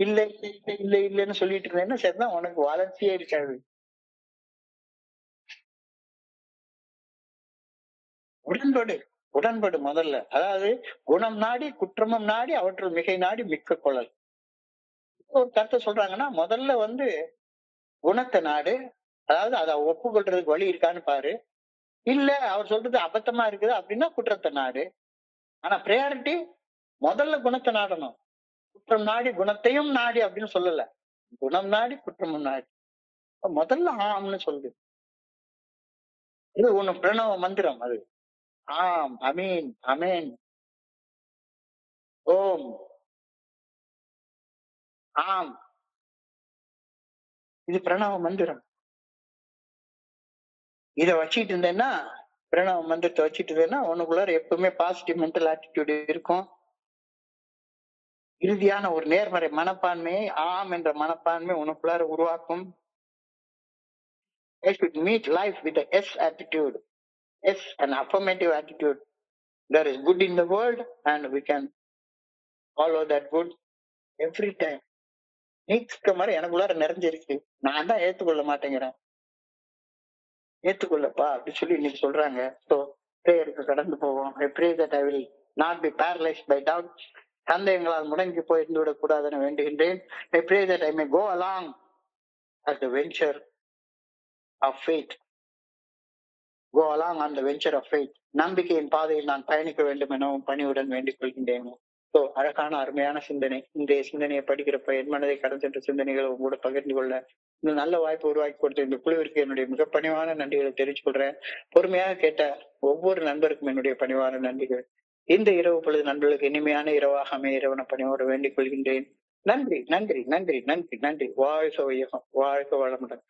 இல்லைன்னு சொல்லிட்டு இருந்தேன்னா சரிதான், உனக்கு வளர்ச்சியே இருக்காது. உடன்படு முதல்ல. அதாவது குணம் நாடி குற்றமும் நாடி அவற்றுள் மிகை நாடி மிக்க கொள்ளல். ஒரு கருத்தை சொல்றாங்கன்னா, முதல்ல குணத்தை நாடு, அதாவது அதை ஒப்புக்கொள்றதுக்கு வழி இருக்கான்னு பாரு. இல்ல அவர் சொல்றது அபத்தமா இருக்குது அப்படின்னா குற்றத்தை நாடு. ஆனா பிரையாரிட்டி முதல்ல குணத்தை நாடணும். குற்றம் நாடி குணத்தையும் நாடி அப்படின்னு சொல்லல, குணம் நாடி குற்றமும் நாடி. முதல்ல ஆம்னு சொல்லு. இது ஒண்ணு பிரணவ மந்திரம். அது ஆம், அமீன், அமேன், ஓம், ஆம். இது பிரணவ மந்திரம். இத வச்சுட்டு இருந்தேன்னா, பிரணவ மந்திரத்தை வச்சுட்டு இருந்தேன்னா உனக்குள்ளார எப்பவுமே பாசிட்டிவ் மென்டல் ஆட்டிடியூட் இருக்கும். இறுதியான ஒரு நேர்மறை மனப்பான்மையை, ஆம் என்ற மனப்பான்மை உனக்குள்ளார உருவாக்கும். I should meet life with a S attitude. S, an affirmative attitude. There is good in the world and we can follow that good every time. நீக்க மாதிரி எனக்குள்ளார நிறைஞ்சிருக்கு, நான் தான் ஏத்துக்கொள்ள மாட்டேங்கிறேன். ஏத்துக்கொள்ளப்பா அப்படின்னு சொல்லி இன்னைக்கு சொல்றாங்க. ஸோ பிரேயருக்கு கடந்து போவோம். I pray that I will not be paralyzed by doubt. சந்தேகங்களால் முடங்கி போய் இருந்து விடக்கூடாதுன்னு வேண்டுகின்றேன். I pray that I may go along as the venture of faith. Go along on the venture of faith. நம்பிக்கையின் பாதையில் நான் பயணிக்க வேண்டும் எனவும் பணிவுடன் வேண்டிக் கொள்கின்றேன். அழகான அருமையான சிந்தனை. இன்றைய சிந்தனையை படிக்கிறப்ப என் மனதை கடந்து சென்ற சிந்தனைகளை உங்க கூட பகிர்ந்து கொள்ள இந்த நல்ல வாய்ப்பு உருவாக்கி கொடுத்த இந்த குழுவிற்கு என்னுடைய மிக பணிவான நன்றிகளை தெரிவித்துக் கொள்றேன். பொறுமையாக கேட்ட ஒவ்வொரு நண்பருக்கும் என்னுடைய பணிவான நன்றிகள். இந்த இரவு பொழுது நண்பர்களுக்கு இனிமையான இரவாக அமைய இறைவன பணியோடு வேண்டிக் கொள்கின்றேன். நன்றி நன்றி நன்றி நன்றி நன்றி. வாழ்க வையகம், வாழ்க வளமுடன்.